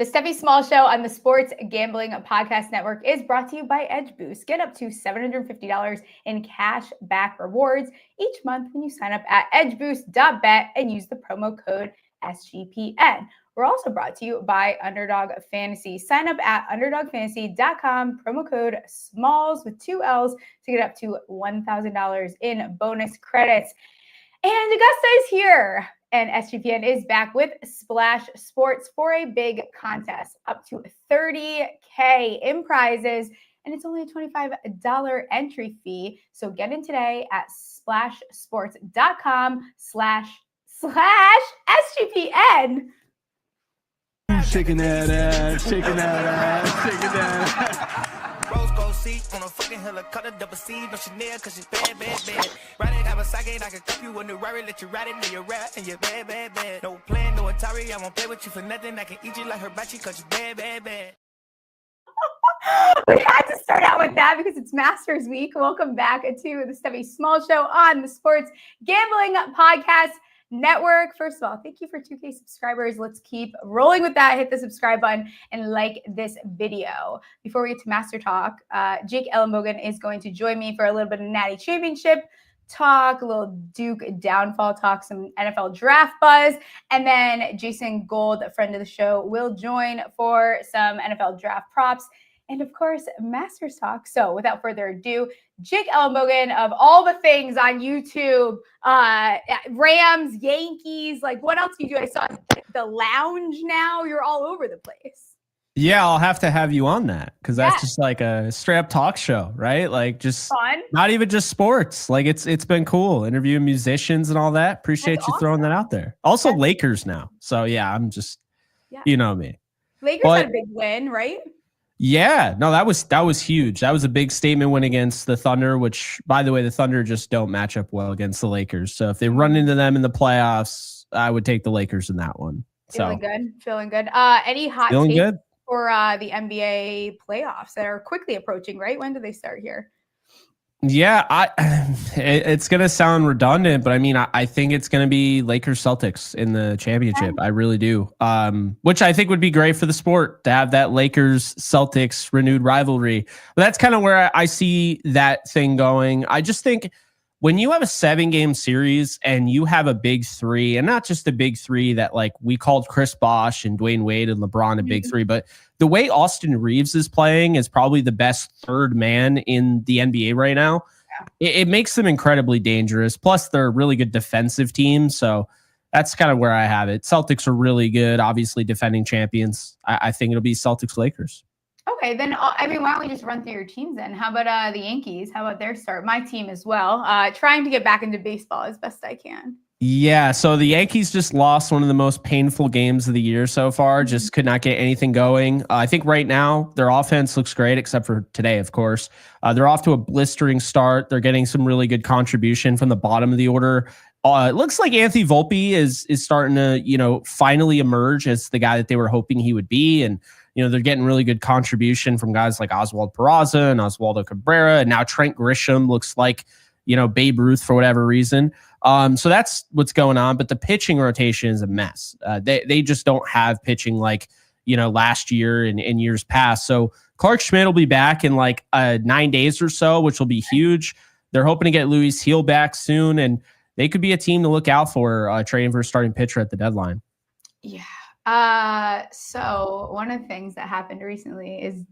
The Stephie Smalls Show on the Sports Gambling Podcast Network is brought to you by Edge Boost. Get up to $750 in cash back rewards each month when you sign up at edgeboost.bet and use the promo code SGPN. We're also brought to you by Underdog Fantasy. Sign up at underdogfantasy.com, promo code SMALLS with 2 L's to get up to $1,000 in bonus credits. And Augusta is here. And SGPN is back with Splash Sports for a big contest, up to $30K in prizes, and it's only a $25 entry fee. So get in today at splashsports.com/SGPN. Shaking that ass, shaking that ass, shaking that ass. Rose gold seat on a fucking helicopter, double C, no Chanel, cause she's bad, bad, bad. Ride it, have a socket, I can cup you a new Rari, let you ride it, then you rap, and you're bad, bad, bad. No plan, no Atari, I won't play with you for nothing, I can eat you like hibachi, cause you're bad, bad, bad. We had to start out with that because it's Masters Week. Welcome back to the Stephie Smalls Show on the Sports Gambling Podcast Network. First of all, thank you for 2K subscribers. Let's keep rolling with that. Hit the subscribe button and like this video. Before we get to Master Talk, Jake Ellenbogen is going to join me for a little bit of Natty Championship talk, a little Duke downfall talk, some NFL draft buzz, and then Jason Gold, a friend of the show, will join for some NFL draft props. And of course, Masters Talk. So without further ado, Jake Ellenbogen of all the things on YouTube, Rams, Yankees, like what else do you do? I saw the lounge now. You're all over the place. Yeah, I'll have to have you on that because that's just like a straight up talk show, right? Like just fun. Not even just sports. Like it's been cool interviewing musicians and all that. Appreciate you throwing that out there. Also Lakers now. So yeah, I'm just, you know me. Lakers had a big win, right? Yeah, no, that was huge. That was a big statement win against the Thunder, which, by the way, the Thunder just don't match up well against the Lakers. So if they run into them in the playoffs, I would take the Lakers in that one. Feeling good. Any hot takes for the NBA playoffs that are quickly approaching, right? When do they start here? Yeah, it's going to sound redundant, but I mean, I think it's going to be Lakers Celtics in the championship. I really do. Which I think would be great for the sport to have that Lakers Celtics renewed rivalry. But that's kind of where I see that thing going. I just think when you have a 7-game series and you have a big three, and not just a big three that like we called Chris Bosh and Dwayne Wade and LeBron a big three, but the way Austin Reeves is playing is probably the best third man in the NBA right now. Yeah. It makes them incredibly dangerous. Plus, they're a really good defensive team. So that's kind of where I have it. Celtics are really good, obviously defending champions. I think it'll be Celtics-Lakers. Okay, then, I mean, why don't we just run through your teams then? How about the Yankees? How about their start? My team as well. Trying to get back into baseball as best I can. Yeah, so the Yankees just lost one of the most painful games of the year so far. Just could not get anything going. I think right now their offense looks great, except for today, of course. They're off to a blistering start. They're getting some really good contribution from the bottom of the order. It looks like Anthony Volpe is starting to, finally emerge as the guy that they were hoping he would be. And, they're getting really good contribution from guys like Oswald Peraza and Oswaldo Cabrera. And now Trent Grisham looks like, Babe Ruth for whatever reason. So that's what's going on. But the pitching rotation is a mess. They just don't have pitching like, last year and years past. So Clark Schmidt will be back in like 9 days or so, which will be huge. They're hoping to get Luis Heel back soon. And they could be a team to look out for trading for a starting pitcher at the deadline. Yeah. So one of the things that happened recently is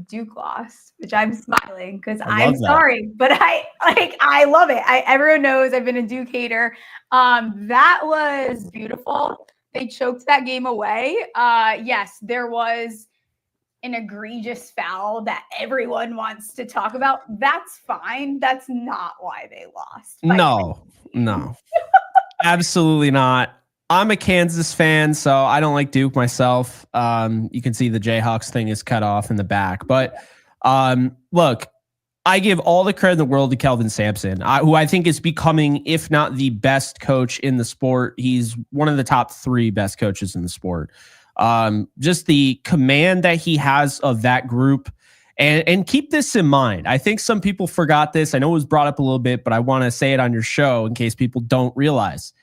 Duke lost, which I'm smiling because I'm sorry, but I love it. Everyone knows I've been a Duke hater. That was beautiful. They choked that game away. Yes, there was an egregious foul that everyone wants to talk about. That's fine. That's not why they lost. No, absolutely not. I'm a Kansas fan, so I don't like Duke myself. You can see the Jayhawks thing is cut off in the back. But look, I give all the credit in the world to Kelvin Sampson, who I think is becoming, if not the best coach in the sport. He's one of the top 3 best coaches in the sport. Just the command that he has of that group. And keep this in mind. I think some people forgot this. I know it was brought up a little bit, but I want to say it on your show in case people don't realize.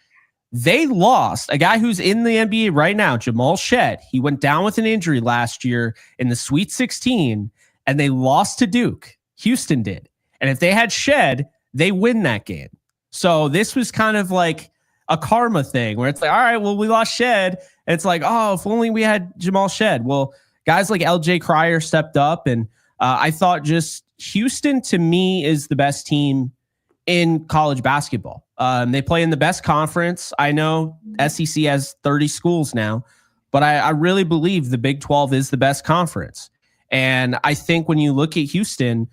They lost a guy who's in the NBA right now, Jamal Shed. He went down with an injury last year in the Sweet 16, and they lost to Duke. Houston did. And if they had Shed, they win that game. So this was kind of like a karma thing where it's like, all right, well, we lost Shed. And it's like, oh, if only we had Jamal Shed. Well, guys like LJ Cryer stepped up, and I thought just Houston, to me, is the best team in college basketball. They play in the best conference. I know SEC has 30 schools now, but I really believe the Big 12 is the best conference. And I think when you look at Houston,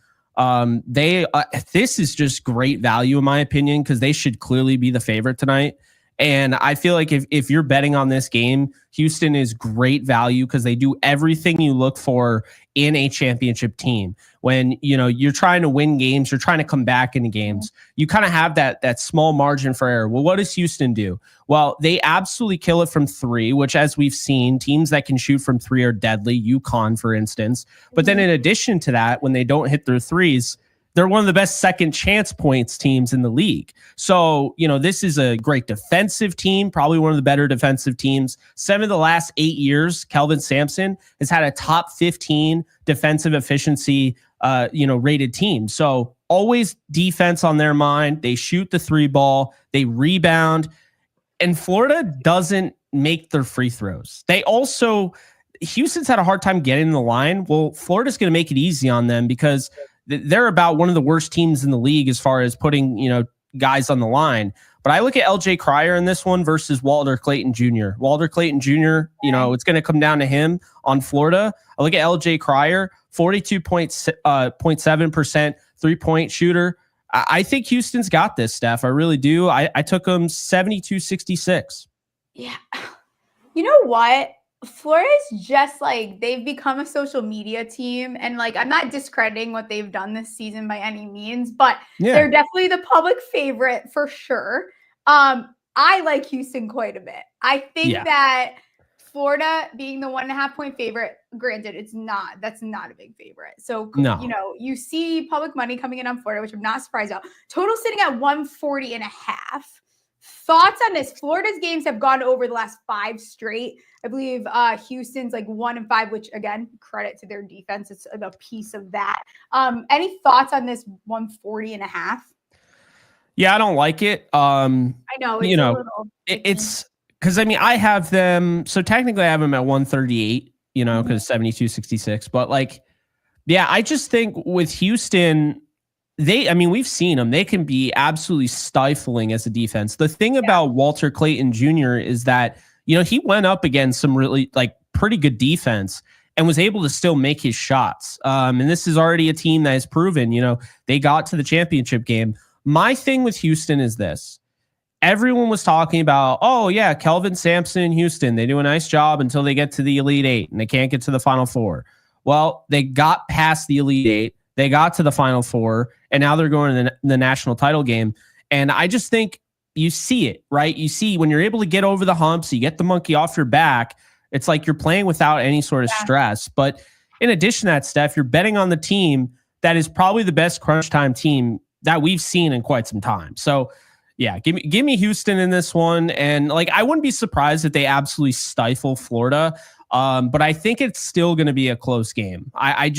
this is just great value in my opinion, because they should clearly be the favorite tonight. And I feel like if you're betting on this game, Houston is great value because they do everything you look for in a championship team. When you're trying to win games, you're trying to come back into games, you kind of have that small margin for error. Well, what does Houston do? Well, they absolutely kill it from three, which, as we've seen, teams that can shoot from three are deadly. UConn, for instance. But then in addition to that, when they don't hit their threes, they're one of the best second chance points teams in the league. So, this is a great defensive team, probably one of the better defensive teams. 7 of the last 8 years, Kelvin Sampson has had a top 15 defensive efficiency, rated team. So always defense on their mind. They shoot the three ball, they rebound, and Florida doesn't make their free throws. Houston's had a hard time getting in the line. Well, Florida's going to make it easy on them because they're about one of the worst teams in the league as far as putting, guys on the line. But I look at LJ Cryer in this one versus Walter Clayton Jr. Walter Clayton Jr., it's going to come down to him on Florida. I look at LJ Cryer, 42.7% three-point shooter. I think Houston's got this, Steph. I really do. I took them 72-66. Yeah. You know what? Florida's just they've become a social media team, and I'm not discrediting what they've done this season by any means, but they're definitely the public favorite for sure. I like Houston quite a bit. I think that Florida being the 1.5 point favorite, granted, that's not a big favorite. So, you see public money coming in on Florida, which I'm not surprised about. Total sitting at 140.5. Thoughts on this? Florida's games have gone over the last 5 straight. I believe Houston's 1-5, which again, credit to their defense. It's a piece of that. Any thoughts on this 140.5? Yeah, I don't like it. I know. It's because I have them. So technically I have them at 138, because 72-66. But I just think with Houston, we've seen them. They can be absolutely stifling as a defense. The thing about Walter Clayton Jr. is that, he went up against some really pretty good defense and was able to still make his shots. And this is already a team that has proven, they got to the championship game. My thing with Houston is this. Everyone was talking about, Kelvin Sampson in Houston. They do a nice job until they get to the Elite Eight and they can't get to the Final Four. Well, they got past the Elite Eight. They got to the Final Four, and now they're going to the national title game. And I just think you see it, right? You see when you're able to get over the humps, you get the monkey off your back, it's like you're playing without any sort of stress. But in addition to that, Steph, you're betting on the team that is probably the best crunch time team that we've seen in quite some time. So, give me Houston in this one. And I wouldn't be surprised if they absolutely stifle Florida. But I think it's still going to be a close game. I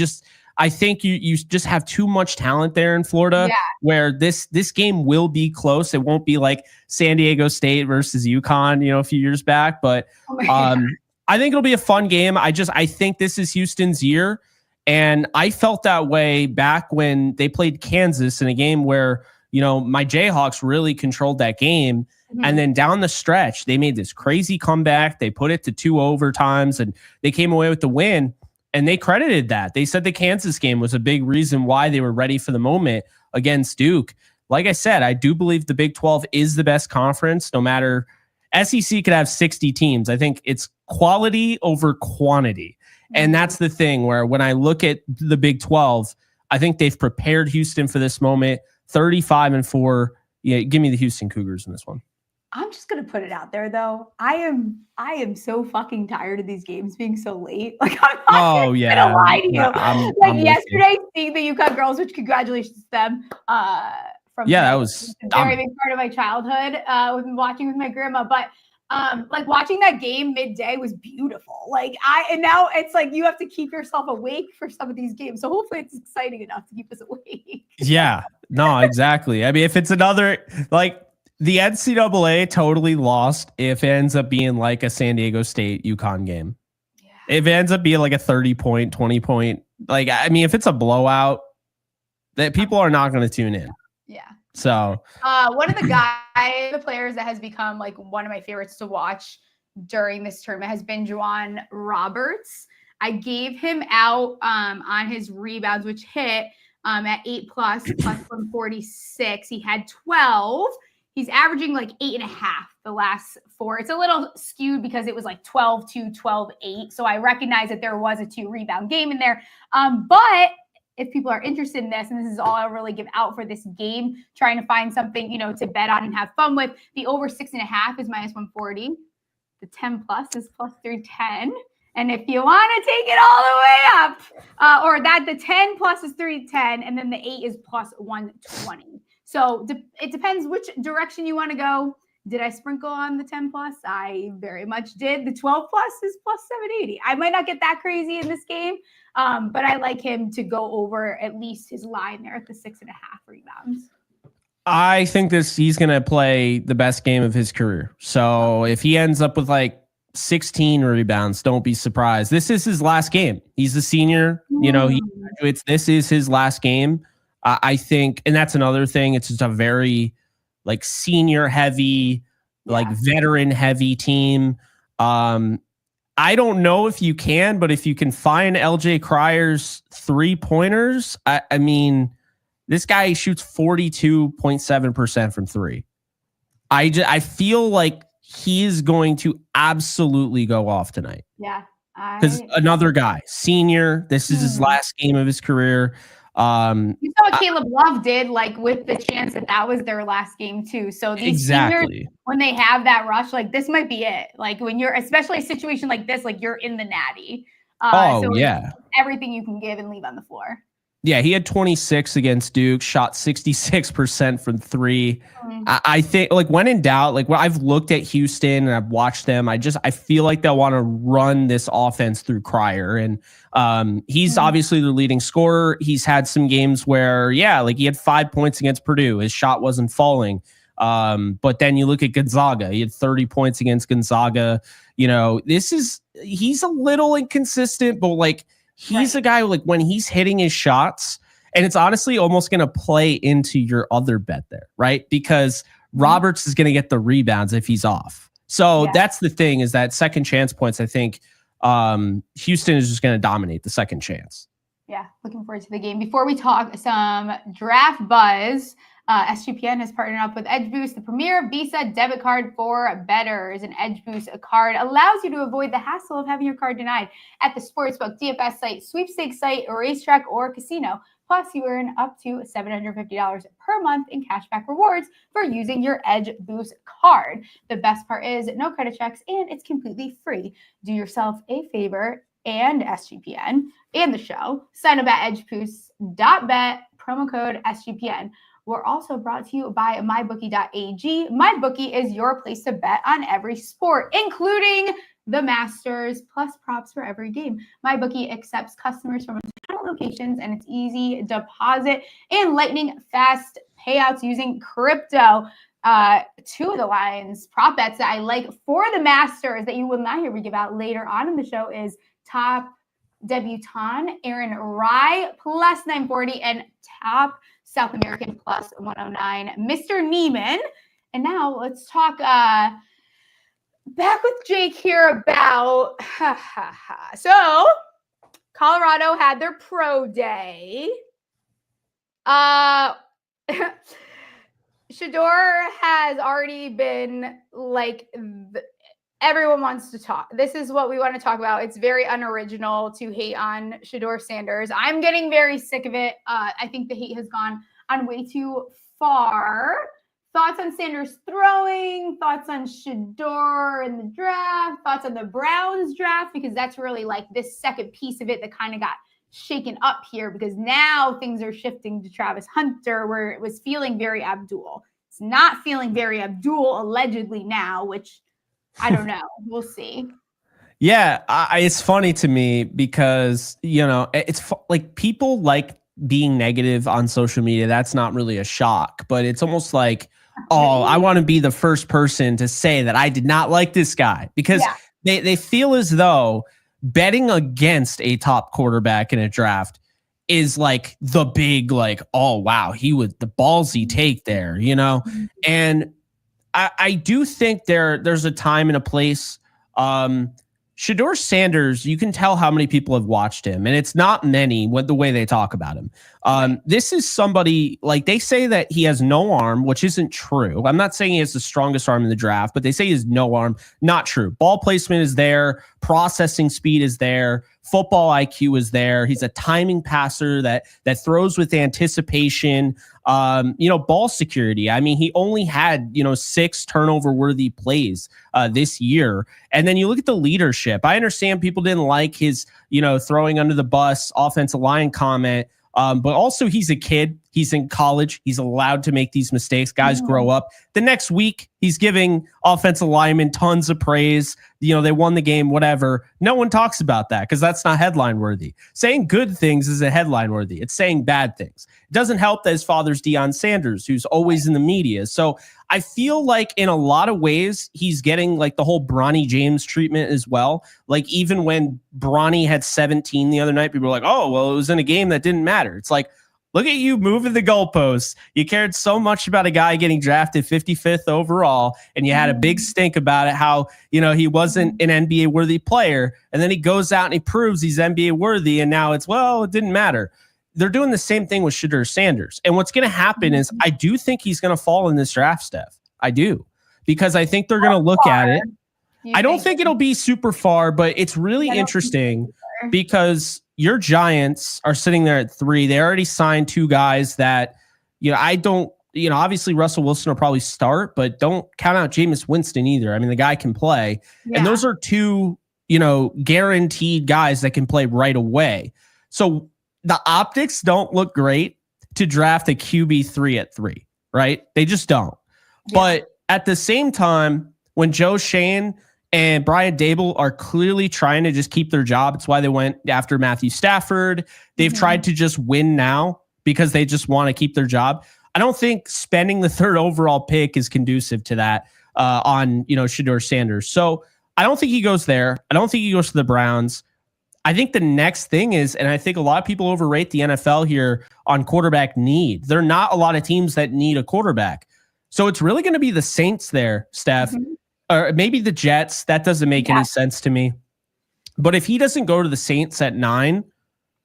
think you just have too much talent there in Florida where this game will be close. It won't be like San Diego State versus UConn, a few years back. But I think it'll be a fun game. I think this is Houston's year. And I felt that way back when they played Kansas in a game where, my Jayhawks really controlled that game. Mm-hmm. And then down the stretch, they made this crazy comeback. They put it to 2 overtimes and they came away with the win. And they credited that. They said the Kansas game was a big reason why they were ready for the moment against Duke. Like I said, I do believe the Big 12 is the best conference, no matter SEC could have 60 teams. I think it's quality over quantity. And that's the thing where when I look at the Big 12, I think they've prepared Houston for this moment. 35-4. Yeah, give me the Houston Cougars in this one. I'm just gonna put it out there though. I am so fucking tired of these games being so late. I'm not gonna lie to you. Yesterday, seeing the UConn girls, which congratulations to them, from Yeah, that today. was It's a very big part of my childhood with watching with my grandma. But like watching that game midday was beautiful. And now it's like you have to keep yourself awake for some of these games. So hopefully it's exciting enough to keep us awake. Yeah, no, exactly. I mean, if it's another, like, the NCAA totally lost if it ends up being like a San Diego State UConn game. Yeah. If it ends up being like a 30-point, 20-point, like, I mean, if it's a blowout, that people are not going to tune in. Yeah. So one of the players that has become like one of my favorites to watch during this tournament has been Juwan Roberts. I gave him out on his rebounds, which hit at 8+ plus 146. He had 12. He's averaging like 8.5 the last 4. It's a little skewed because it was like 12-2, 12-8. So I recognize that there was a 2-rebound game in there. But if people are interested in this, and this is all I'll really give out for this game, trying to find something, to bet on and have fun with, the over 6.5 is -140. The 10+ is +310. And if you want to take it all the way up, or that the 10+ is 310, and then the 8 is +120. So it depends which direction you want to go. Did I sprinkle on the 10+? I very much did. The 12+ is +780. I might not get that crazy in this game, but I like him to go over at least his line there at the 6.5 rebounds. I think he's going to play the best game of his career. So if he ends up with like 16 rebounds, don't be surprised. This is his last game. He's a senior. He graduates. This is his last game. I think, and that's another thing. It's just a very like senior heavy, like veteran heavy team. I don't know if you can, but if you can find LJ Cryer's 3-pointers, I mean, this guy shoots 42.7% from 3. I feel like he is going to absolutely go off tonight. Yeah. Because another guy, senior, this is his last game of his career. You saw what Caleb Love did, like with the chance that was their last game too. So these seniors, when they have that rush, like this might be it. Like when you're, especially a situation like this, like you're in the natty. So everything you can give and leave on the floor. Yeah, he had 26 against Duke, shot 66% from 3. I think, like, when in doubt, like, I've looked at Houston and I've watched them. I feel like they'll want to run this offense through Cryer. And he's obviously the leading scorer. He's had some games where, like, he had 5 points against Purdue. His shot wasn't falling. But then you look at Gonzaga. He had 30 points against Gonzaga. He's a little inconsistent, but, like, he's a guy who, like, when he's hitting his shots, and it's honestly almost going to play into your other bet there, right? Because Roberts is going to get the rebounds if he's off. So that's the thing, is that second chance points. I think Houston is just going to dominate the second chance. Yeah, looking forward to the game. Before we talk some draft buzz, SGPN has partnered up with Edge Boost, the premier Visa debit card for bettors. An Edge Boost card allows you to avoid the hassle of having your card denied at the sportsbook, DFS site, sweepstakes site, racetrack, or casino. Plus, you earn up to $750 per month in cashback rewards for using your Edge Boost card. The best part is no credit checks, and it's completely free. Do yourself a favor and SGPN and the show. Sign up at edgeboost.bet, promo code SGPN. We're also brought to you by mybookie.ag. MyBookie is your place to bet on every sport, including the Masters, plus props for every game. MyBookie accepts customers from locations, and it's easy deposit and lightning fast payouts using crypto. Two of the lines prop bets that I like for the Masters that you will not hear me give out later on in the show is top debutante Aaron Rai plus 940 and top South American plus 109 Mr. Neiman. And now let's talk back with Jake here about so Colorado had their pro day. Shedeur has already been like, everyone wants to talk. This is what we want to talk about. It's very unoriginal to hate on Shedeur Sanders. I'm getting very sick of it. I think the hate has gone on way too far. Thoughts on Sanders throwing, thoughts on Shedeur in the draft, thoughts on the Browns draft, because that's really like this second piece of it that kind of got shaken up here because now things are shifting to Travis Hunter, where it was feeling very Abdul. It's not feeling very Abdul allegedly now, which I don't know. We'll see. Yeah, it's funny to me because, it's like people like being negative on social media. That's not really a shock, but it's almost like, oh, I want to be the first person to say that I did not like this guy because they feel as though betting against a top quarterback in a draft is like the big, like, oh, wow, he was the ballsy take there, And I do think there's a time and a place. Shedeur Sanders, you can tell how many people have watched him, and it's not many the way they talk about him. This is somebody, like, they say that he has no arm, which isn't true. I'm not saying he has the strongest arm in the draft, but they say he has no arm. Not true. Ball placement is there. Processing speed is there. Football IQ is there. He's a timing passer that throws with anticipation. Ball security. I mean, he only had, 6 turnover worthy plays this year. And then you look at the leadership. I understand people didn't like his, throwing under the bus offensive line comment. But also he's a kid. He's in college. He's allowed to make these mistakes. Guys grow up. The next week, he's giving offensive linemen tons of praise. They won the game, whatever. No one talks about that because that's not headline worthy. Saying good things isn't headline worthy. It's saying bad things. It doesn't help that his father's Deion Sanders, who's always in the media. So I feel like in a lot of ways, he's getting like the whole Bronny James treatment as well. Like even when Bronny had 17 the other night, people were like, oh, well, it was in a game that didn't matter. It's like, look at you moving the goalposts. You cared so much about a guy getting drafted 55th overall, and you had a big stink about it, how, he wasn't an NBA-worthy player. And then he goes out and he proves he's NBA-worthy, and now it's, well, it didn't matter. They're doing the same thing with Shedeur Sanders. And what's going to happen is I do think he's going to fall in this draft, Steph. I do. Because I think they're going to look at it. I don't think it'll be super far, but it's really interesting because your Giants are sitting there at 3. They already signed 2 guys that, I don't, obviously Russell Wilson will probably start, but don't count out Jameis Winston either. I mean, the guy can play. Yeah. And those are 2, guaranteed guys that can play right away. So the optics don't look great to draft a QB3 at 3, right? They just don't. Yeah. But at the same time, when Joe Shane and Brian Dable are clearly trying to just keep their job, it's why they went after Matthew Stafford. They've tried to just win now because they just want to keep their job. I don't think spending the 3rd overall pick is conducive to that on, Shedeur Sanders. So I don't think he goes there. I don't think he goes to the Browns. I think the next thing is, and I think a lot of people overrate the NFL here on quarterback need. There are not a lot of teams that need a quarterback. So it's really going to be the Saints there, Steph, or maybe the Jets. That doesn't make any sense to me. But if he doesn't go to the Saints at 9,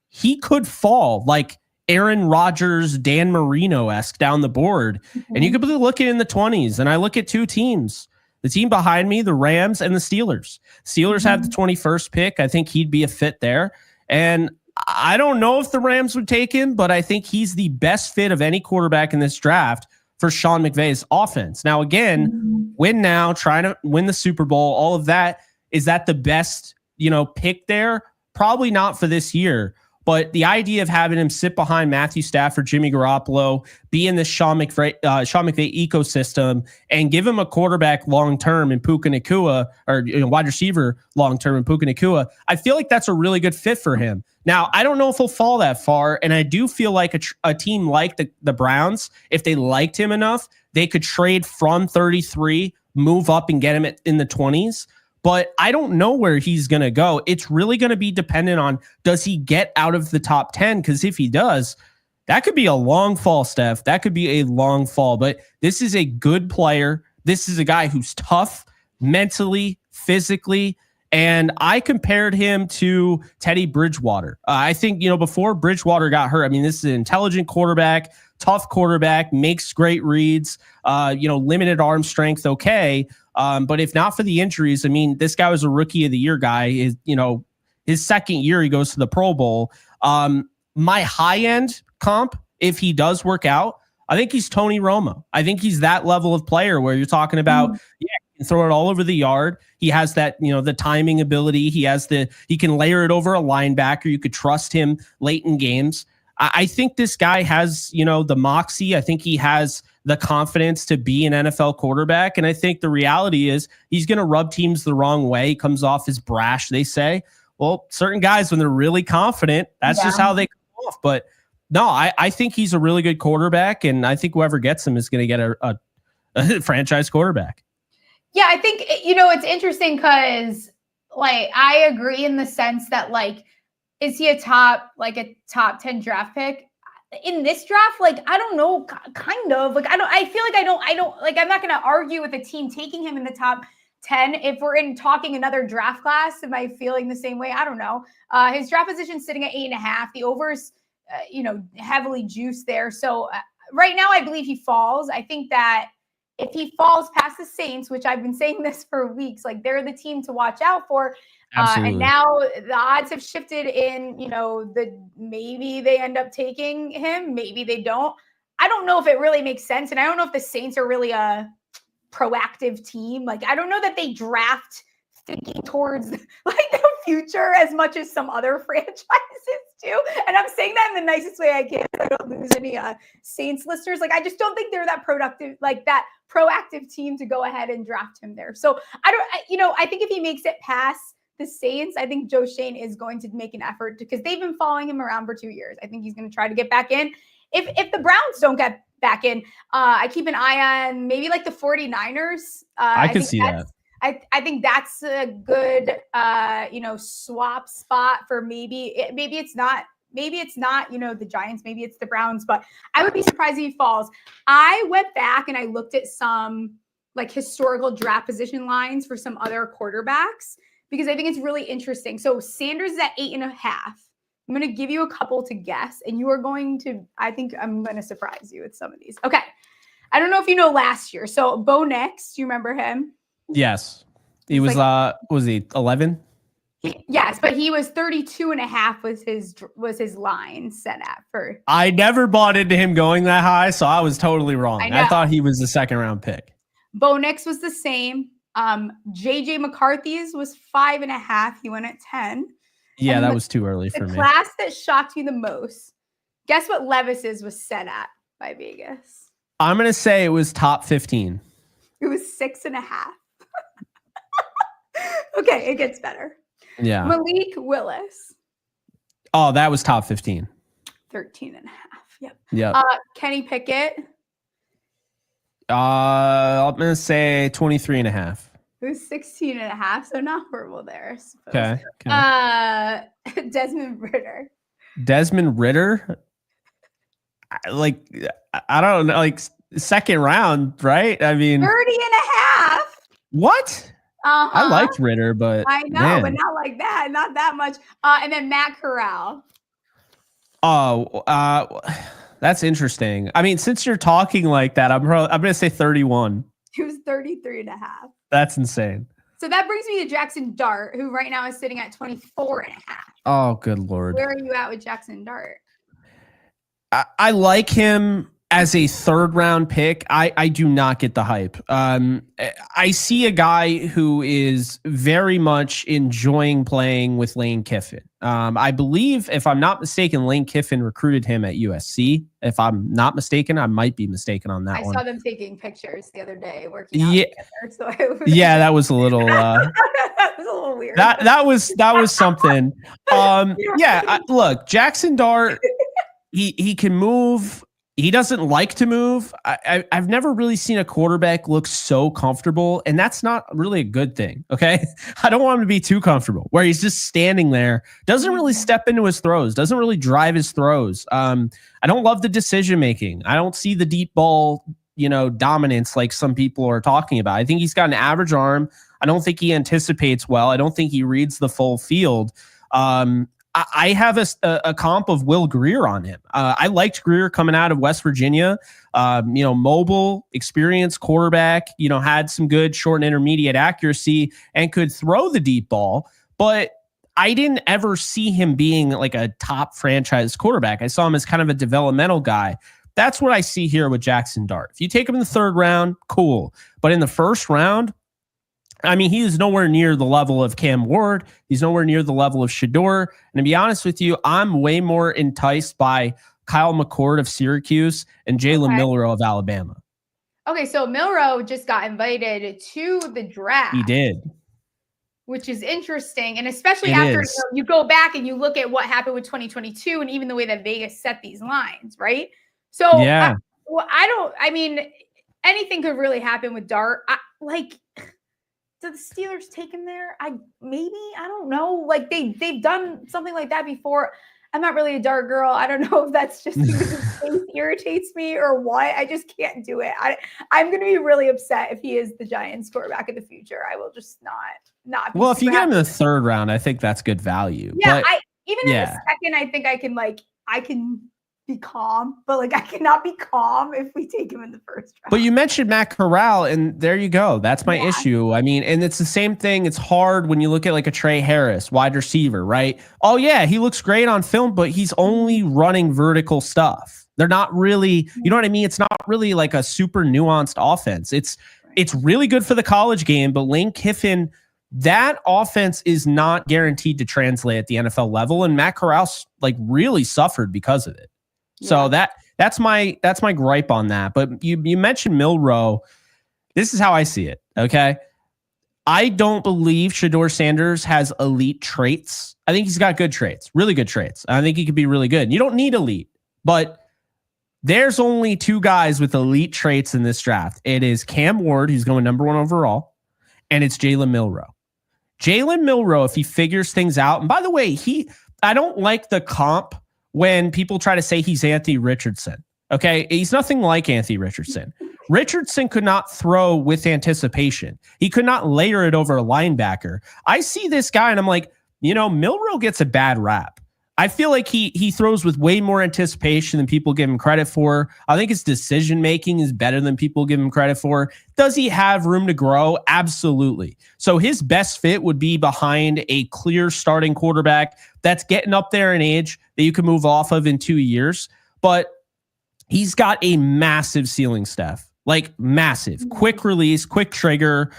he could fall like Aaron Rodgers, Dan Marino-esque down the board. And you could be looking in the 20s. And I look at 2 teams. The team behind me, the Rams and the Steelers. Steelers have the 21st pick. I think he'd be a fit there. And I don't know if the Rams would take him, but I think he's the best fit of any quarterback in this draft for Sean McVay's offense. Now, again, win now, trying to win the Super Bowl, all of that. Is that the best, pick there? Probably not for this year. But the idea of having him sit behind Matthew Stafford, Jimmy Garoppolo, be in this Sean McVay ecosystem, and give him a quarterback long-term in Puka Nacua, or wide receiver long-term in Puka Nacua, I feel like that's a really good fit for him. Now, I don't know if he'll fall that far, and I do feel like a team like the Browns, if they liked him enough, they could trade from 33, move up and get him in the 20s. But I don't know where he's going to go. It's really going to be dependent on, does he get out of the top 10? Because if he does, that could be a long fall, Steph. That could be a long fall. But this is a good player. This is a guy who's tough mentally, physically. And I compared him to Teddy Bridgewater. I think, before Bridgewater got hurt, I mean, this is an intelligent quarterback, tough quarterback, makes great reads, limited arm strength. Okay. But if not for the injuries, I mean, this guy was a rookie of the year guy. His second year, he goes to the Pro Bowl. My high end comp, if he does work out, I think he's Tony Romo. I think he's that level of player where you're talking about, can throw it all over the yard. He has that, the timing ability. He can layer it over a linebacker. You could trust him late in games. I think this guy has, the moxie. I think he has the confidence to be an NFL quarterback. And I think the reality is he's going to rub teams the wrong way. He comes off as brash, they say. Well, certain guys, when they're really confident, that's just how they come off. But no, I think he's a really good quarterback. And I think whoever gets him is going to get a franchise quarterback. Yeah, I think, it's interesting because, I agree in the sense that, is he a top 10 draft pick? In this draft, I don't know, kind of. I feel like I don't, I'm not going to argue with a team taking him in the top 10. If we're talking another draft class, am I feeling the same way? I don't know. His draft position sitting at 8.5. The overs, heavily juiced there. So right now, I believe he falls. I think that if he falls past the Saints, which I've been saying this for weeks, they're the team to watch out for. And now the odds have shifted in, maybe they end up taking him, maybe they don't. I don't know if it really makes sense. And I don't know if the Saints are really a proactive team. I don't know that they draft thinking towards the future as much as some other franchises do. And I'm saying that in the nicest way I can. I don't lose any Saints listeners. I just don't think they're that productive, that proactive team to go ahead and draft him there. So I think if he makes it past the Saints, I think Joe Schoen is going to make an effort because they've been following him around for 2 years. I think he's going to try to get back in. If the Browns don't get back in, I keep an eye on maybe the 49ers. I can see that. I think that's a good, swap spot for maybe it's not, the Giants, maybe it's the Browns, but I would be surprised if he falls. I went back and I looked at some historical draft position lines for some other quarterbacks because I think it's really interesting. So Sanders is at 8.5. I'm going to give you a couple to guess and I think I'm going to surprise you with some of these. Okay. I don't know if you know last year. So Bo Nix, do you remember him? Yes. He was he 11? Yes, but he was 32.5 was his line set at for. I never bought into him going that high, so I was totally wrong. I thought he was the second round pick. Bo Nix was the same. JJ McCarthy's was 5.5. He went at 10. Yeah, that was too early for me. The class that shocked you the most. Guess what Levis's was set at by Vegas? I'm gonna say it was top 15. It was 6.5. Okay, it gets better. Yeah. Malik Willis. Oh, that was top 15. 13.5. Yep. Yeah. Kenny Pickett. I'm gonna say 23.5. It was 16.5, so not horrible there. Okay. Desmond Ridder. Desmond Ridder? I don't know, second round, right? I mean 30.5. What? Uh-huh. I liked Ridder, but I know, man. but not like that, not that much. And then Matt Corral. Oh, that's interesting. I mean, since you're talking like that, I'm gonna say 31. He was 33.5. That's insane. So that brings me to Jackson Dart, who right now is sitting at 24.5. Oh, good Lord. Where are you at with Jackson Dart? I like him as a third round pick. I do not get the hype. I see a guy who is very much enjoying playing with Lane Kiffin. I believe, if I'm not mistaken, Lane Kiffin recruited him at USC. If I'm not mistaken, I might be mistaken on that one. I saw them taking pictures the other day working out together. So yeah, that was a little that was a little weird. That was something. Look, Jackson Dart, he can move. He doesn't like to move. I've never really seen a quarterback look so comfortable, and that's not really a good thing, okay? I don't want him to be too comfortable, where he's just standing there, doesn't really step into his throws, doesn't really drive his throws. I don't love the decision-making. I don't see the deep ball, dominance like some people are talking about. I think he's got an average arm. I don't think he anticipates well. I don't think he reads the full field. I have a comp of Will Grier on him. I liked Grier coming out of West Virginia. Mobile, experienced quarterback, had some good short and intermediate accuracy and could throw the deep ball. But I didn't ever see him being like a top franchise quarterback. I saw him as kind of a developmental guy. That's what I see here with Jackson Dart. If you take him in the third round, cool. But in the first round, I mean, he is nowhere near the level of Cam Ward. He's nowhere near the level of Shedeur. And to be honest with you, I'm way more enticed by Kyle McCord of Syracuse and Jalen Milroe of Alabama. Okay, so Milroe just got invited to the draft. He did. Which is interesting. And especially after you go back and you look at what happened with 2022 and even the way that Vegas set these lines, right? So, yeah. I mean, anything could really happen with Dart. Did the Steelers take him there? I don't know. Like they've done something like that before. I'm not really a Dart girl. I don't know if that's just because his face irritates me or what. I just can't do it. I'm going to be really upset if he is the Giants quarterback in the future. I will just not. Be if you get him in the third round, I think that's good value. Yeah, but, in the second, I think I can be calm, but I cannot be calm if we take him in the first round. But you mentioned Matt Corral, and there you go. That's my issue. I mean, and it's the same thing. It's hard when you look at a Trey Harris, wide receiver, right? Oh yeah, he looks great on film, but he's only running vertical stuff. They're not really, you know what I mean? It's not really a super nuanced offense. It's really good for the college game, but Lane Kiffin, that offense is not guaranteed to translate at the NFL level, and Matt Corral really suffered because of it. So that's my gripe on that. But you mentioned Milroe. This is how I see it. Okay. I don't believe Shedeur Sanders has elite traits. I think he's got good traits, really good traits. I think he could be really good. You don't need elite, but there's only two guys with elite traits in this draft. It is Cam Ward, who's going number 1 overall, and it's Jalen Milroe. Jalen Milroe, if he figures things out, and by the way, I don't like the comp when people try to say he's Anthony Richardson. Okay. He's nothing like Anthony Richardson. Richardson could not throw with anticipation. He could not layer it over a linebacker. I see this guy and I'm like, Milroe gets a bad rap. I feel like he throws with way more anticipation than people give him credit for. I think his decision-making is better than people give him credit for. Does he have room to grow? Absolutely. So his best fit would be behind a clear starting quarterback that's getting up there in age that you can move off of in 2 years. But he's got a massive ceiling, Steph. Massive. Quick release, quick trigger.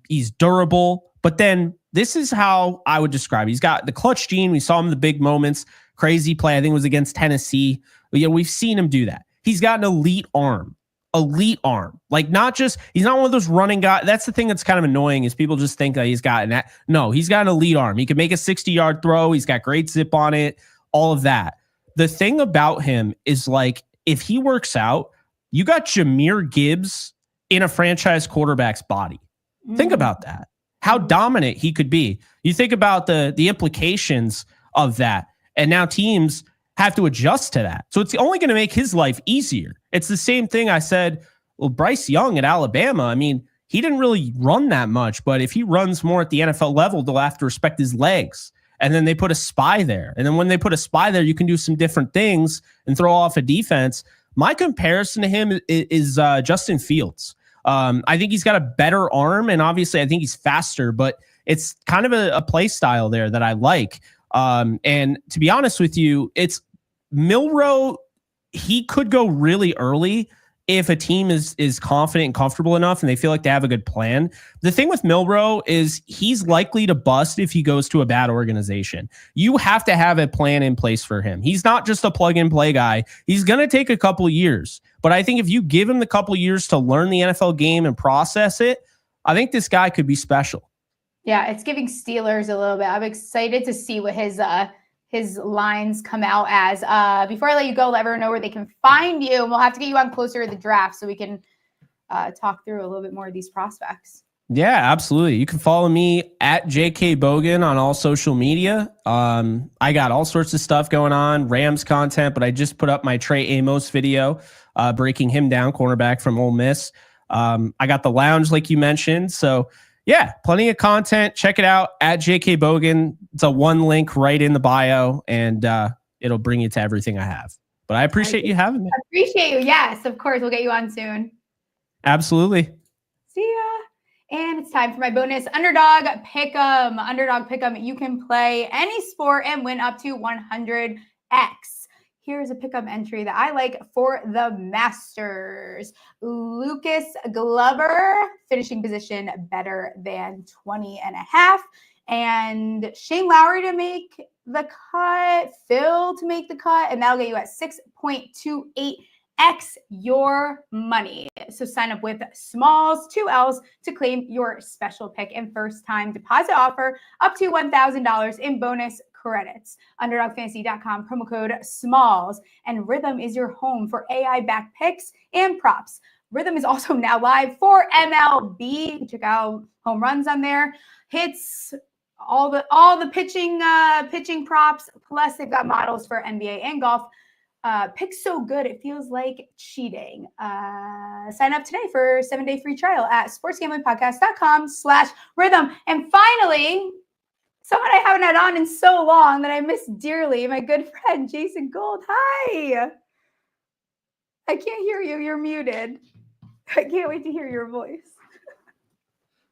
He's durable. But then this is how I would describe it. He's got the clutch gene. We saw him in the big moments. Crazy play. I think it was against Tennessee. We've seen him do that. He's got an elite arm. Elite arm. He's not one of those running guys. That's the thing that's kind of annoying is people just think that he's got that. No, he's got an elite arm. He can make a 60-yard throw. He's got great zip on it. All of that. The thing about him is if he works out, you got Jahmyr Gibbs in a franchise quarterback's body. Think about that. How dominant he could be. You think about the implications of that. And now teams have to adjust to that. So it's only going to make his life easier. It's the same thing I said, Bryce Young at Alabama. I mean, he didn't really run that much, but if he runs more at the NFL level, they'll have to respect his legs. And then they put a spy there. And then when they put a spy there, you can do some different things and throw off a defense. My comparison to him is Justin Fields. I think he's got a better arm, and obviously I think he's faster, but it's kind of a play style there that I like. And to be honest with you, it's Milroe. He could go really early if a team is confident and comfortable enough and they feel like they have a good plan. The thing with Milroe is he's likely to bust if he goes to a bad organization. You have to have a plan in place for him. He's not just a plug and play guy. He's going to take a couple of years. But I think if you give him the couple of years to learn the NFL game and process it, I think this guy could be special. Yeah, it's giving Steelers a little bit. I'm excited to see what his lines come out as. Before I let you go, let everyone know where they can find you. And we'll have to get you on closer to the draft so we can talk through a little bit more of these prospects. Yeah, absolutely. You can follow me at Jake Ellenbogen on all social media. I got all sorts of stuff going on, Rams content, but I just put up my Trey Amos video, breaking him down, cornerback from Ole Miss. I got the lounge, like you mentioned. So yeah, plenty of content. Check it out at Jake Ellenbogen. It's a one link right in the bio, and it'll bring you to everything I have. But I appreciate you having me. I appreciate you. Yes, of course. We'll get you on soon. Absolutely. See ya. And it's time for my bonus Underdog Pick'em. Underdog Pick'em, you can play any sport and win up to 100x. Here's a pickup entry that I like for the Masters. Lucas Glover, finishing position better than 20.5. And Shane Lowry to make the cut, Phil to make the cut, and that'll get you at 6.28x your money. So sign up with Smalls, 2 L's, to claim your special pick and first time deposit offer up to $1,000 in bonus credits. UnderdogFantasy.com, promo code SMALLS, and Rhythm is your home for AI-backed picks and props. Rhythm is also now live for MLB. Check out home runs on there, hits, all the pitching props. Plus, they've got models for NBA and golf. Picks so good it feels like cheating. Sign up today for a 7-day free trial at sportsgamblingpodcast.com/rhythm. And finally, someone I haven't had on in so long that I miss dearly, my good friend, Jason Gold. Hi. I can't hear you. You're muted. I can't wait to hear your voice.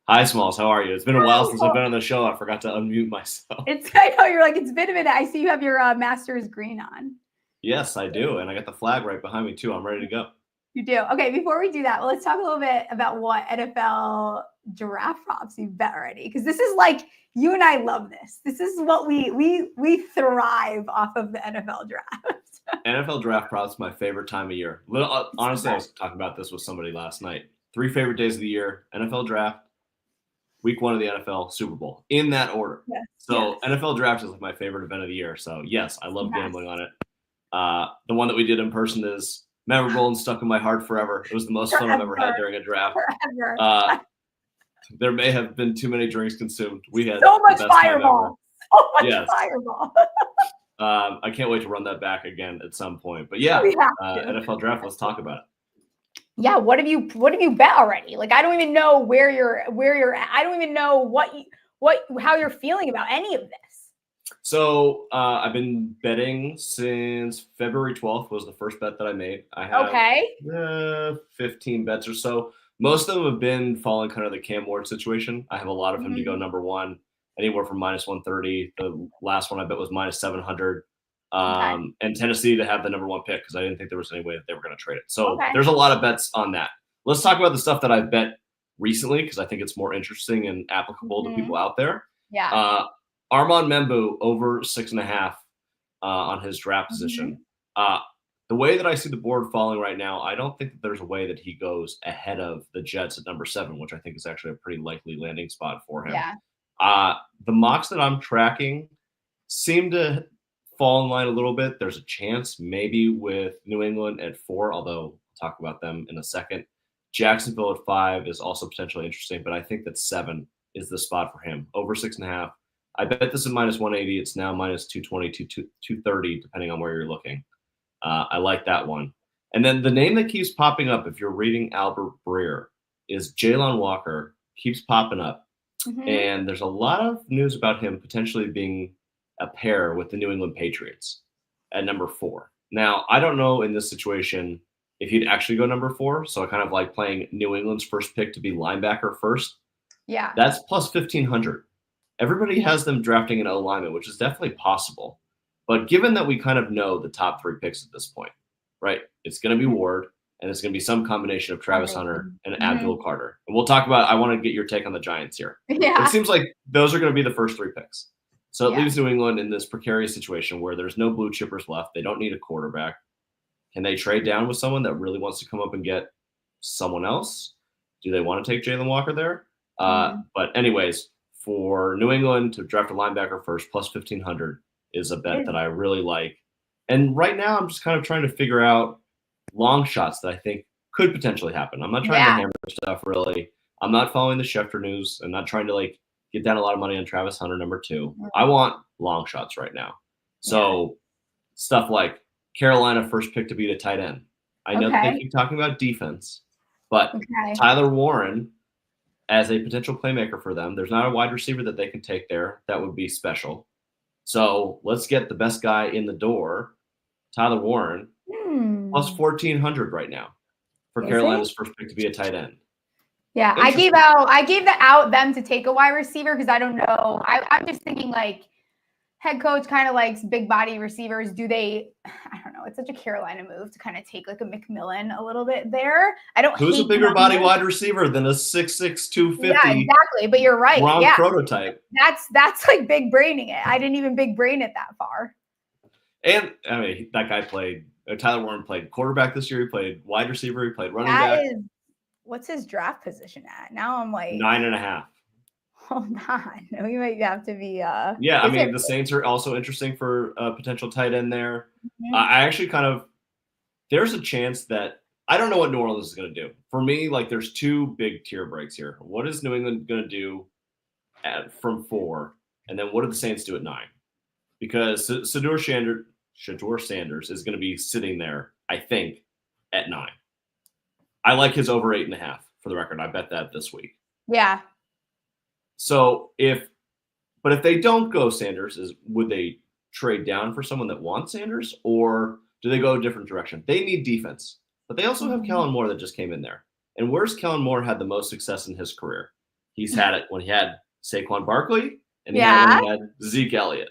Hi, Smalls. How are you? It's been a while since I've been on the show. I forgot to unmute myself. I know, you're like, it's been a minute. I see you have your Masters green on. Yes, I do. And I got the flag right behind me, too. I'm ready to go. You do. Okay, before we do that, let's talk a little bit about what NFL draft props you bet already. Because this is like, you and I love this. This is what we thrive off of the NFL draft. NFL draft props my favorite time of year. Honestly, I was talking about this with somebody last night. 3 favorite days of the year: NFL draft, week 1 of the NFL, Super Bowl, in that order. Yes, so yes. NFL draft is like my favorite event of the year. So yes, I love gambling on it. The one that we did in person is memorable and stuck in my heart forever. It was the most fun I've ever had during a draft. Forever. There may have been too many drinks consumed. We had so much Fireball. So much Fireball. I can't wait to run that back again at some point. But yeah, NFL draft. Let's talk about it. Yeah, what have you bet already? Like, I don't even know where you're at. I don't even know how you're feeling about any of this. So I've been betting since February 12th was the first bet that I made. I have 15 bets or so. Most of them have been following kind of the Cam Ward situation. I have a lot of him to go number 1, anywhere from -130. The last one I bet was -700. And Tennessee to have the number 1 pick because I didn't think there was any way that they were going to trade it. So there's a lot of bets on that. Let's talk about the stuff that I've bet recently because I think it's more interesting and applicable to people out there. Yeah. Armand Membu over 6.5 on his draft position. The way that I see the board falling right now, I don't think that there's a way that he goes ahead of the Jets at number 7, which I think is actually a pretty likely landing spot for him. Yeah. The mocks that I'm tracking seem to fall in line a little bit. There's a chance maybe with New England at 4, although we'll talk about them in a second. Jacksonville at 5 is also potentially interesting, but I think that 7 is the spot for him. Over 6.5. I bet this is -180. It's now -220 to 230, depending on where you're looking. I like that one. And then the name that keeps popping up, if you're reading Albert Breer, is Jalen Walker. Keeps popping up. And there's a lot of news about him potentially being a pair with the New England Patriots at number 4. Now, I don't know in this situation if he'd actually go number 4. So I kind of like playing New England's first pick to be linebacker first. Yeah. That's plus 1,500. Everybody has them drafting an O-lineman, which is definitely possible. But given that we kind of know the top 3 picks at this point, right? It's going to be Ward, and it's going to be some combination of Travis Hunter and Abdul Carter. And we'll talk about, I want to get your take on the Giants here. Yeah. It seems like those are going to be the first 3 picks. So it leaves New England in this precarious situation where there's no blue chippers left. They don't need a quarterback. Can they trade down with someone that really wants to come up and get someone else? Do they want to take Jalen Walker there? But anyways, for New England to draft a linebacker first, plus 1,500 is a bet that I really like. And right now I'm just kind of trying to figure out long shots that I think could potentially happen. I'm not trying to hammer stuff really. I'm not following the Schefter news. I'm not trying to like get down a lot of money on Travis Hunter, number 2. I want long shots right now. So stuff like Carolina first pick to beat a tight end. I know that they keep talking about defense, but Tyler Warren as a potential playmaker for them. There's not a wide receiver that they can take there. That would be special. So let's get the best guy in the door, Tyler Warren, plus 1,400 right now for Carolina's first pick to be a tight end. Yeah, I gave out them to take a wide receiver because I don't know. I'm just thinking like head coach kind of likes big body receivers. Do they? I don't know. know. It's such a Carolina move to kind of take like a McMillan a little bit there. I don't. Who's a hate bigger the body numbers. wide receiver than a 6'6", 250 Yeah, exactly. But you're right. Gronk Yeah, prototype? that's like big braining it. I didn't even big brain it that far. And I mean, that guy played. Tyler Warren played quarterback this year. He played wide receiver. He played running back. What's his draft position at? Now I'm like 9.5. Hold on. No, you might have to be. Yeah, I mean, the Saints are also interesting for a potential tight end there. Mhm. I actually there's a chance that I don't know what New Orleans is going to do. For me, like, there's two big tier breaks here. What is New England going to do from 4? And then what do the Saints do at 9? Because Shedeur Sanders is going to be sitting there, I think, at 9. I like his over 8.5 for the record. I bet that this week. Yeah. So if they don't go Sanders, would they trade down for someone that wants Sanders, or do they go a different direction? They need defense, but they also have Kellen Moore that just came in there. And where's Kellen Moore had the most success in his career? He's had it when he had Saquon Barkley, and he had it when he had Zeke Elliott.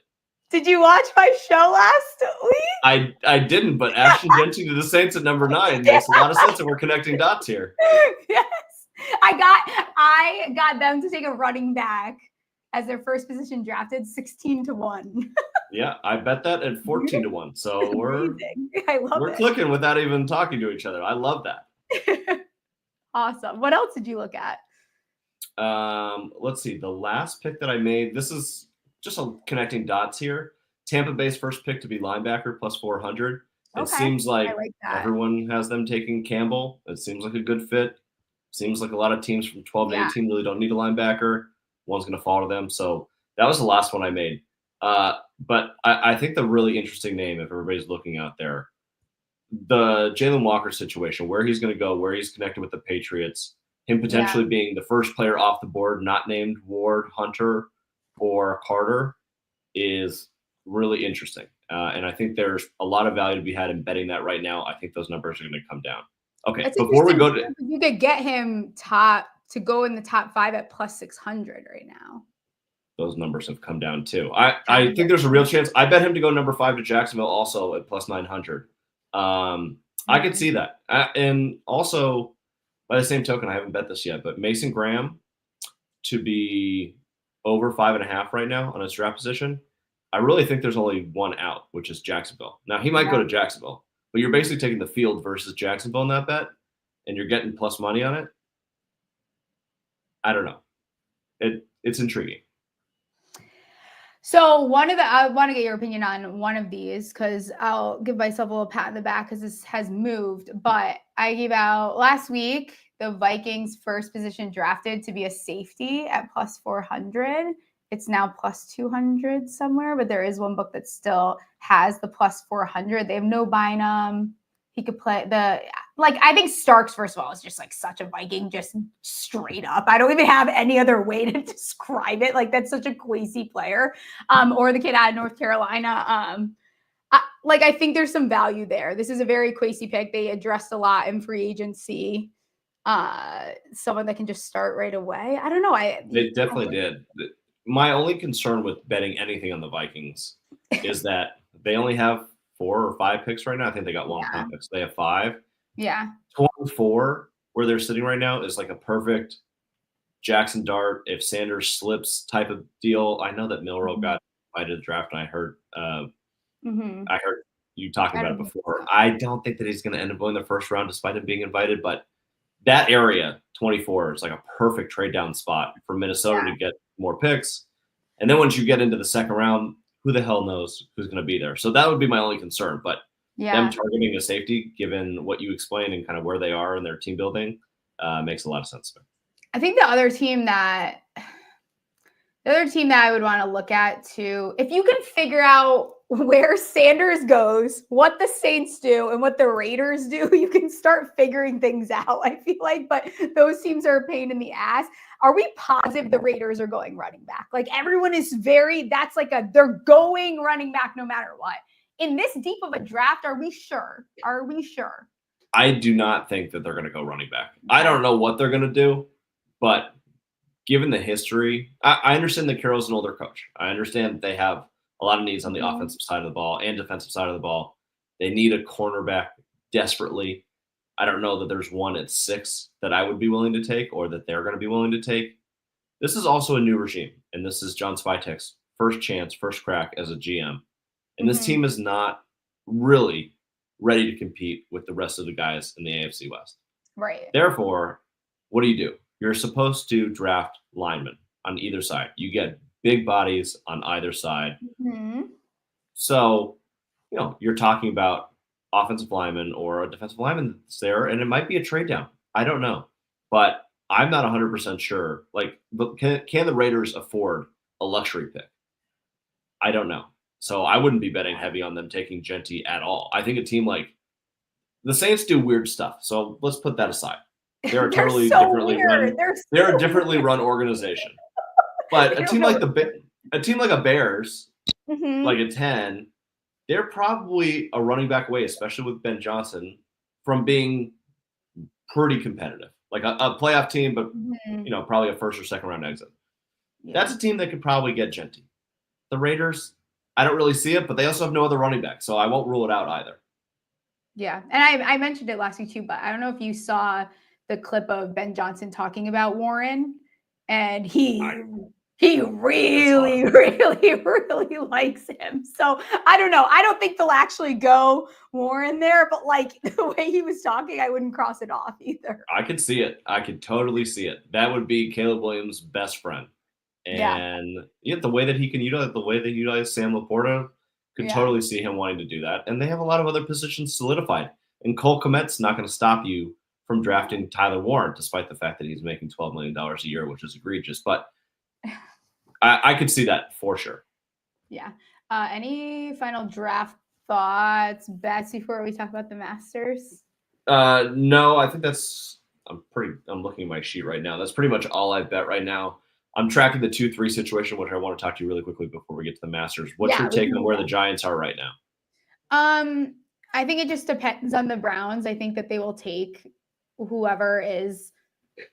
Did you watch my show last week? I didn't, but Ashton Genty to the Saints at number 9 makes a lot of sense, and we're connecting dots here. Yes. I got them to take a running back as their first position drafted 16-1. Yeah, I bet that at 14-1. So we're clicking without even talking to each other. I love that. Awesome. What else did you look at? Let's see. The last pick that I made, this is just connecting dots here. Tampa Bay's first pick to be linebacker plus 400. It seems like everyone has them taking Campbell. It seems like a good fit. Seems like a lot of teams from 12 to 18 really don't need a linebacker. One's going to fall to them. So that was the last one I made. But I think the really interesting name, if everybody's looking out there, the Jalen Walker situation, where he's going to go, where he's connected with the Patriots, him potentially being the first player off the board, not named Ward, Hunter, or Carter, is really interesting. And I think there's a lot of value to be had in betting that right now. I think those numbers are going to come down. Okay, before we go to, you could get him to go in the top 5 at plus 600 right now. Those numbers have come down too. I think there's a real chance. I bet him to go number 5 to Jacksonville also at plus 900. I could see that. And also, by the same token, I haven't bet this yet, but Mason Graham to be over 5.5 right now on his draft position. I really think there's only one out, which is Jacksonville. Now, he might go to Jacksonville, but you're basically taking the field versus Jacksonville in that bet, and you're getting plus money on it. I don't know. It's intriguing. So I want to get your opinion on one of these, because I'll give myself a little pat in the back because this has moved. But I gave out last week the Vikings first position drafted to be a safety at plus 400. It's now plus 200 somewhere, but there is one book that still has the plus 400. They have no Bynum. He could play I think Starks, first of all, is just like such a Viking, just straight up. I don't even have any other way to describe it. Like, that's such a Quasi player. Or the kid out of North Carolina. I think there's some value there. This is a very Quasi pick. They addressed a lot in free agency. Someone that can just start right away. I don't know. They definitely did. My only concern with betting anything on the Vikings is that they only have 4 or 5 picks right now. I think they got one picks. They have 5. Yeah. 24, where they're sitting right now, is like a perfect Jackson Dart if Sanders slips type of deal. I know that Milroe got invited to the draft, and I heard you talking about it before. I don't think that he's going to end up going the first round despite him being invited, but that area, 24, is like a perfect trade down spot for Minnesota to get more picks. And then once you get into the second round, who the hell knows who's going to be there? So that would be my only concern. But them targeting a safety, given what you explained and kind of where they are in their team building, makes a lot of sense to me. I think the other team that I would want to look at too, if you can figure out where Sanders goes, what the Saints do, and what the Raiders do, you can start figuring things out, I feel like. But those teams are a pain in the ass. Are we positive the Raiders are going running back? Like, everyone is they're going running back no matter what. In this deep of a draft, are we sure? I do not think that they're going to go running back. I don't know what they're going to do, but given the history, I understand that Carroll's an older coach. I understand that they have a lot of needs on the offensive side of the ball and defensive side of the ball. They need a cornerback desperately. I don't know that there's one at 6 that I would be willing to take or that they're going to be willing to take. This is also a new regime, and this is John Svitek's first chance, first crack as a GM. And this team is not really ready to compete with the rest of the guys in the AFC West. Right. Therefore, what do? You're supposed to draft linemen on either side. You get big bodies on either side. So, you're talking about offensive lineman or a defensive lineman that's there, and it might be a trade down. I don't know. But I'm not 100% sure. Can the Raiders afford a luxury pick? I don't know. So I wouldn't be betting heavy on them taking Genty at all. I think a team like the Saints do weird stuff. So let's put that aside. They're a totally differently run. They're a differently run organization. But a team like a Bears, like a 10, they're probably a running back away, especially with Ben Johnson, from being pretty competitive. Like a playoff team, but probably a first or second round exit. Yeah. That's a team that could probably get Genty. The Raiders, I don't really see it, but they also have no other running back, so I won't rule it out either. Yeah, and I mentioned it last week too, but I don't know if you saw the clip of Ben Johnson talking about Warren, and he really, really, really likes him. So I don't know. I don't think they'll actually go Warren there, but like the way he was talking, I wouldn't cross it off either. I could see it. I could totally see it. That would be Caleb Williams' best friend. And the way that he can utilize Sam Laporta, could totally see him wanting to do that. And they have a lot of other positions solidified. And Cole Kmet's not going to stop you from drafting Tyler Warren, despite the fact that he's making $12 million a year, which is egregious. But I could see that for sure. Yeah. Any final draft thoughts, bets before we talk about the Masters? No, I think I'm looking at my sheet right now. That's pretty much all I bet right now. I'm tracking the 2-3 situation, which I want to talk to you really quickly before we get to the Masters. What's your take on where the Giants are right now? I think it just depends on the Browns. I think that they will take whoever is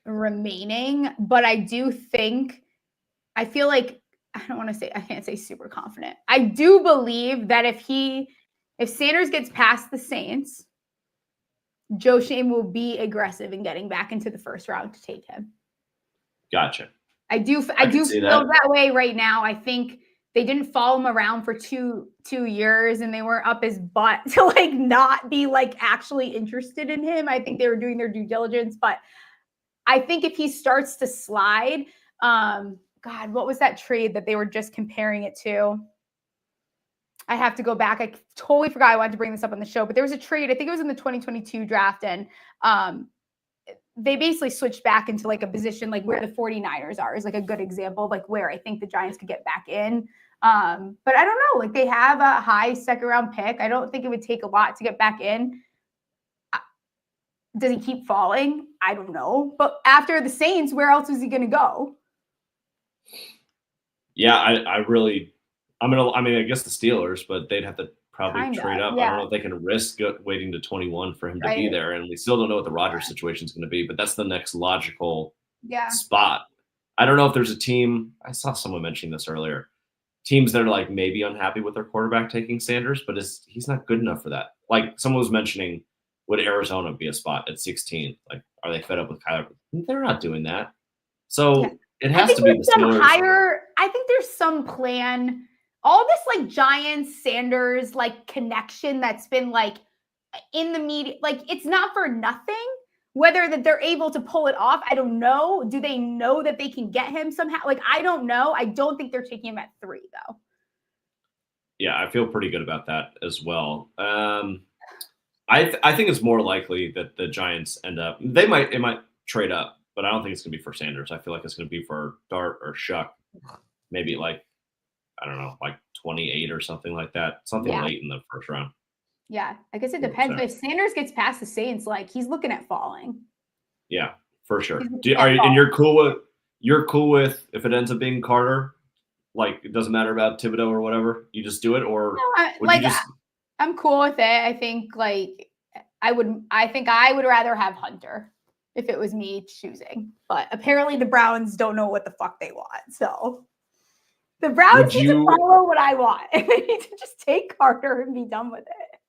remaining, but I feel like I can't say super confident. I do believe that if Sanders gets past the Saints, Joe Shane will be aggressive in getting back into the first round to take him. Gotcha. I do feel that way right now. I think they didn't follow him around for two years, and they weren't up his butt to not be actually interested in him. I think they were doing their due diligence, but I think if he starts to slide, God, what was that trade that they were just comparing it to? I have to go back. I totally forgot I wanted to bring this up on the show, but there was a trade. I think it was in the 2022 draft, and they basically switched back into a position where the 49ers are is a good example of where I think the Giants could get back in. But I don't know, they have a high second round pick. I don't think it would take a lot to get back in. Does he keep falling? I don't know. But after the Saints, where else is he going to go? Yeah, I guess the Steelers, but they'd have to probably trade up. Yeah. I don't know if they can risk waiting to 21 for him to be there. And we still don't know what the Rodgers situation is going to be, but that's the next logical spot. I don't know if there's a team. I saw someone mentioning this earlier. Teams that are maybe unhappy with their quarterback taking Sanders, but he's not good enough for that. Someone was mentioning, would Arizona be a spot at 16? Are they fed up with Kyler? They're not doing that. So it has to be the Steelers. I think there's some plan. All this Giants Sanders connection that's been in the media, it's not for nothing. Whether that they're able to pull it off, I don't know. Do they know that they can get him somehow? I don't know. I don't think they're taking him at 3 though. Yeah, I feel pretty good about that as well. I think it's more likely that the Giants end up. It might trade up, but I don't think it's going to be for Sanders. I feel like it's going to be for Dart or Shuck. Maybe I don't know, 28 or something like that. Something late in the first round. Yeah, I guess it depends. But if Sanders gets past the Saints, he's looking at falling. Yeah, for sure. You're cool with if it ends up being Carter? It doesn't matter about Thibodeau or whatever. You just do it, or I'm cool with it. I think I would rather have Hunter if it was me choosing. But apparently the Browns don't know what the fuck they want. So the Browns need to follow what I want. They need to just take Carter and be done with it.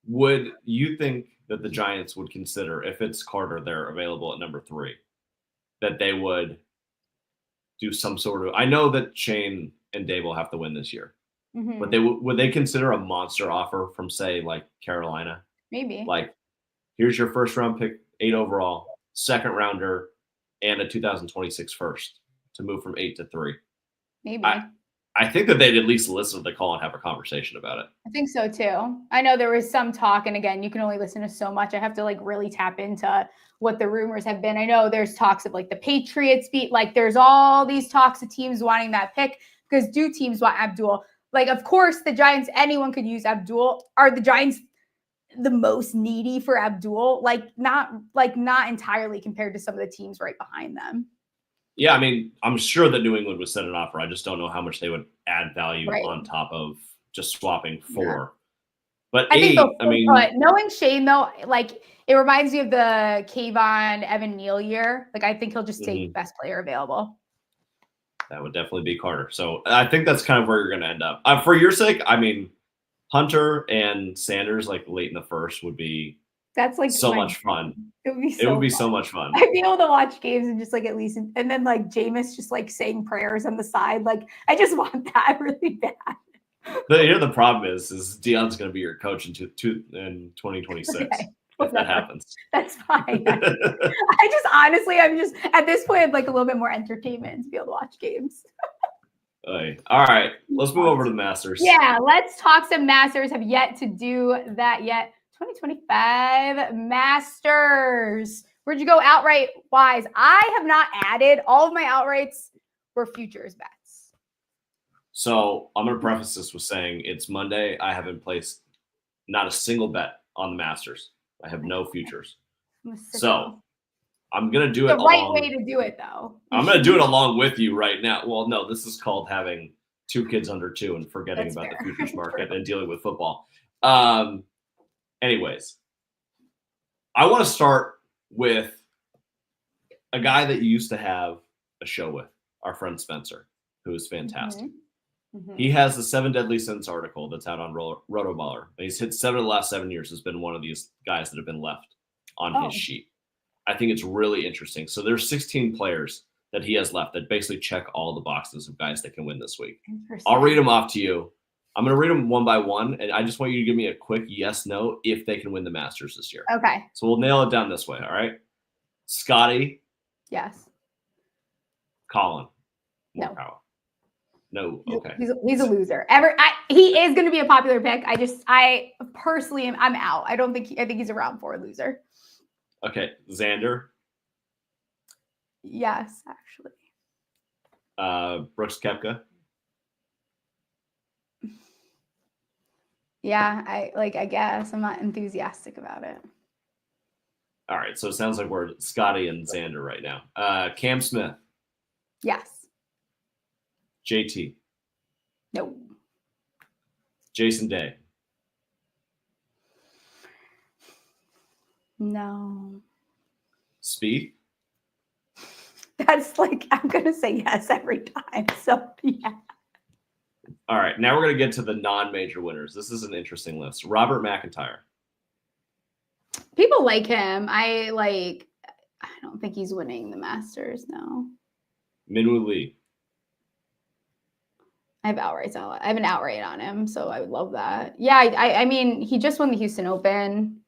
would you think that the Giants would consider, if it's Carter there available at number 3, that they would do some sort of, I know that Shane and Dave will have to win this year, but would they consider a monster offer from, say, like Carolina? Maybe. Like, here's your first round pick, 8 overall, second rounder, and a 2026 first to move from 8 to 3. Maybe. I think that they'd at least listen to the call and have a conversation about it. I think so too. I know there was some talk, and again, you can only listen to so much. I have to like really tap into what the rumors have been. I know there's talks of like the Patriots beat, like there's all these talks of teams wanting that pick, because do teams want Abdul? Like, of course, the Giants, anyone could use Abdul. Are the Giants the most needy for Abdul? Like not entirely compared to some of the teams right behind them. Yeah, I mean, I'm sure that New England would send an offer. I just don't know how much they would add value on top of just swapping 4. Yeah. But I 8, think I mean, knowing Shane though, like it reminds me of the Kayvon Evan Neal year. Like I think he'll just take best player available. That would definitely be Carter. So I think that's kind of where you're going to end up. For your sake, I mean, Hunter and Sanders like late in the first would be. That's like so much fun. It would be so much fun. I'd be able to watch games and just like at least, and then like Jameis just like saying prayers on the side. Like I just want that really bad. The problem is Deion's going to be your coach in 2026. Okay. If that happens. That's fine. I'm just at this point I'd like a little bit more entertainment to be able to watch games. All right, let's move over to the Masters. Yeah, let's talk some Masters. Have yet to do that yet. 2025 Masters. Where'd you go outright wise? I have not added. All of my outrights were futures bets. So I'm going to preface this with saying it's Monday. I haven't placed not a single bet on the Masters. I have no futures. So I'm going to do it the right way to do it, though. I'm going to do it along with you right now. Well, no, this is called having 2 kids under 2 and forgetting That's about fair. The futures market and dealing with football. Anyways, I want to start with a guy that you used to have a show with, our friend Spencer, who is fantastic. He has the 7 Deadly Sins article that's out on Rotoballer. He's hit 7 of the last 7 years, has been one of these guys that have been left on his sheet. I think it's really interesting. So there's 16 players that he has left that basically check all the boxes of guys that can win this week. I'll read them off to you. I'm going to read them one by one, and I just want you to give me a quick yes, no, if they can win the Masters this year. Okay. So we'll nail it down this way, all right? Scotty. Yes. Colin. No. Colin. No. Okay. He's a loser. He is going to be a popular pick. I personally I'm out. I think he's a round 4 loser. Okay. Xander. Yes, actually. Brooks Koepka. Yeah, I guess I'm not enthusiastic about it. All right, so it sounds like we're Scotty and Xander right now. Cam Smith. Yes. JT. No. Jason Day. No. Spieth. That's like I'm gonna say yes every time. So yeah. All right, now we're going to get to the non-major winners. This is an interesting list. Robert McIntyre. People like him. I don't think he's winning the Masters, no. Minwoo Lee. I have outrights on. I have an outright on him, so I would love that. Yeah, I mean, he just won the Houston Open.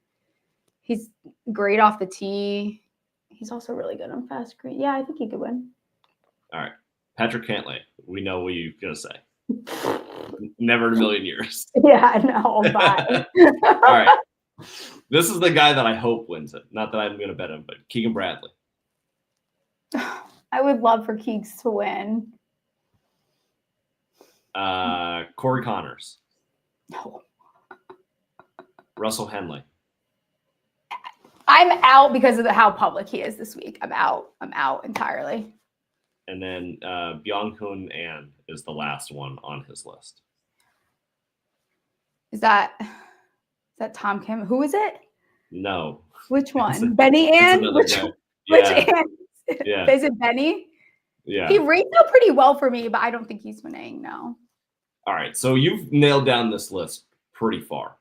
He's great off the tee. He's also really good on fast green. Yeah, I think he could win. All right. Patrick Cantlay. We know what you're going to say. Never in a million years. Yeah, no, bye. All right. This is the guy that I hope wins it. Not that I'm going to bet him, but Keegan Bradley. I would love for Keegs to win. Corey Connors. No. Russell Henley. I'm out because of how public he is this week. I'm out entirely. And then Byung-Hun An is the last one on his list. Is that Tom Kim? Who is it? No. Which one? Benny Ann? Which Ann? Yeah. Is it Benny? Yeah. He rates out pretty well for me, but I don't think he's winning. No. All right. So you've nailed down this list pretty far.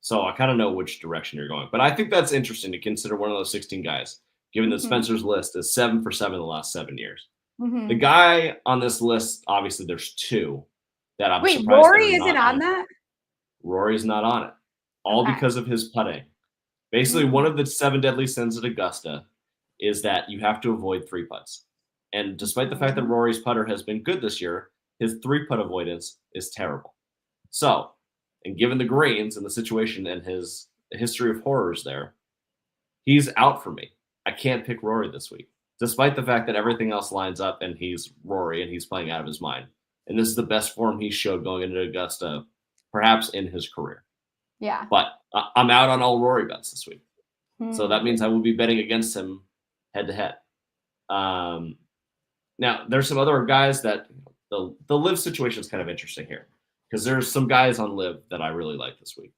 So I kind of know which direction you're going. But I think that's interesting to consider one of those 16 guys, given that Spencer's list is 7 for 7 in the last 7 years. The guy on this list, obviously, there's 2 that I'm Wait, surprised Rory that are isn't not on that? Rory's not on it, all Okay. because of his putting. Basically, one of the 7 deadly sins at Augusta is that you have to avoid 3 putts. And despite the fact that Rory's putter has been good this year, his 3-putt avoidance is terrible. So, and given the greens and the situation and his history of horrors there, he's out for me. I can't pick Rory this week, despite the fact that everything else lines up and he's Rory and he's playing out of his mind. And this is the best form he showed going into Augusta, perhaps in his career. Yeah. But I'm out on all Rory bets this week. So that means I will be betting against him head to head. Now, there's some other guys that the live situation is kind of interesting here because there's some guys on live that I really like this week.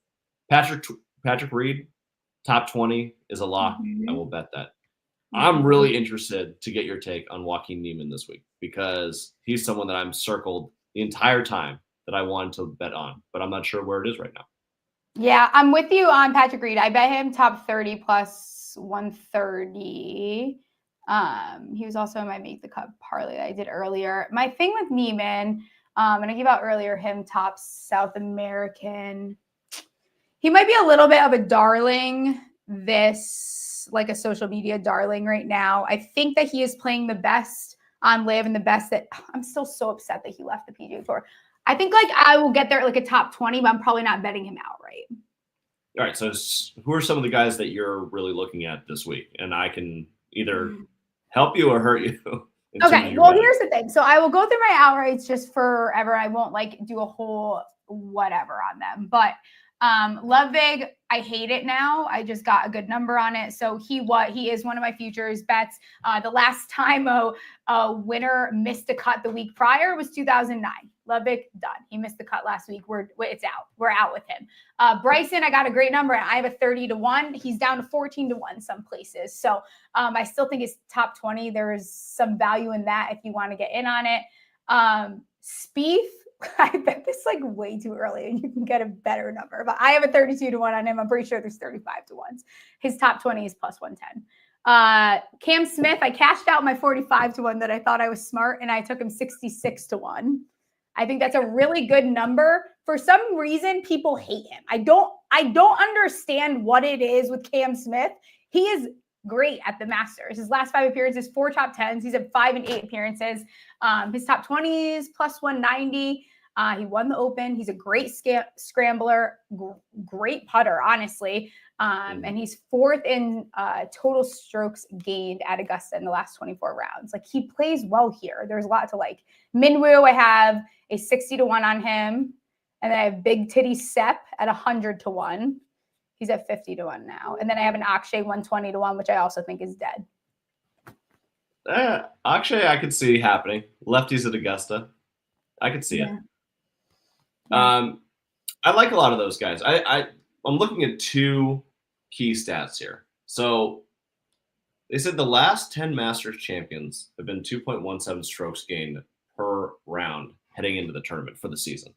Patrick Reed, top 20 is a lock. I will bet that. I'm really interested to get your take on Joaquin Niemann this week because he's someone that I'm circled the entire time that I wanted to bet on, but I'm not sure where it is right now. Yeah, I'm with you on Patrick Reed. I bet him top 30 plus 130. He was also in my Make the Cut parlay that I did earlier. My thing with Niemann, and I gave out earlier him top South American. He might be a little bit of a darling like a social media darling right now. I think that he is playing the best on live and the best that I'm still so upset that he left the PGA Tour. I think like I will get there at like a top 20, but I'm probably not betting him outright. All right. So who are some of the guys that you're really looking at this week? And I can either help you or hurt you. Okay. Well, here's the thing. So I will go through my outrights just forever. I won't like do a whole whatever on them, but Ludwig, I hate it now. I just got a good number on it. So he is one of my futures bets. The last time a winner missed a cut the week prior was 2009. Ludwig, done. He missed the cut last week. It's out. We're out with him. Bryson, I got a great number. I have a 30-1. He's down to 14-1 some places. So I still think it's top 20. There is some value in that if you want to get in on it. Spieth, I bet this like way too early and you can get a better number, but I have a 32-1 on him. I'm pretty sure there's 35-1s. His top 20 is plus 110. Cam Smith, I cashed out my 45-1 that I thought I was smart and I took him 66-1. I think that's a really good number. For some reason, people hate him. I don't understand what it is with Cam Smith. He is great at the Masters. His last 5 appearances, 4 top 10s. He's at 5 and 8 appearances. His top 20s plus 190. He won the Open. He's a great scrambler, great putter, honestly. And he's 4th in total strokes gained at Augusta in the last 24 rounds. Like he plays well here. There's a lot to like. Minwoo, I have a 60-1 on him. And then I have Big Titty Sepp at 100-1. He's at 50-1 now. And then I have an Akshay 120-1, which I also think is dead. Akshay, I could see happening. Lefties at Augusta. I could see it. I like a lot of those guys. I'm looking at 2 key stats here. So they said the last 10 Masters champions have been 2.17 strokes gained per round heading into the tournament for the season.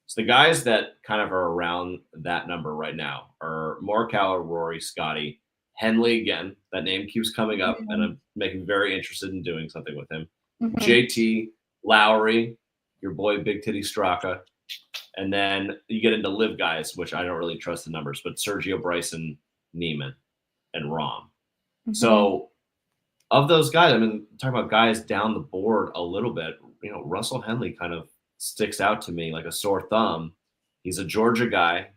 So the guys that kind of are around that number right now are Morikawa, Rory, Scotty, Henley again. That name keeps coming up, and I'm making very interested in doing something with him. JT, Lowry, your boy Big Titty Straka, and then you get into live guys, which I don't really trust the numbers, but Sergio, Bryson, Niemann, and Rahm. So of those guys, I mean, talking about guys down the board a little bit, you know, Russell Henley kind of sticks out to me like a sore thumb. He's a Georgia guy.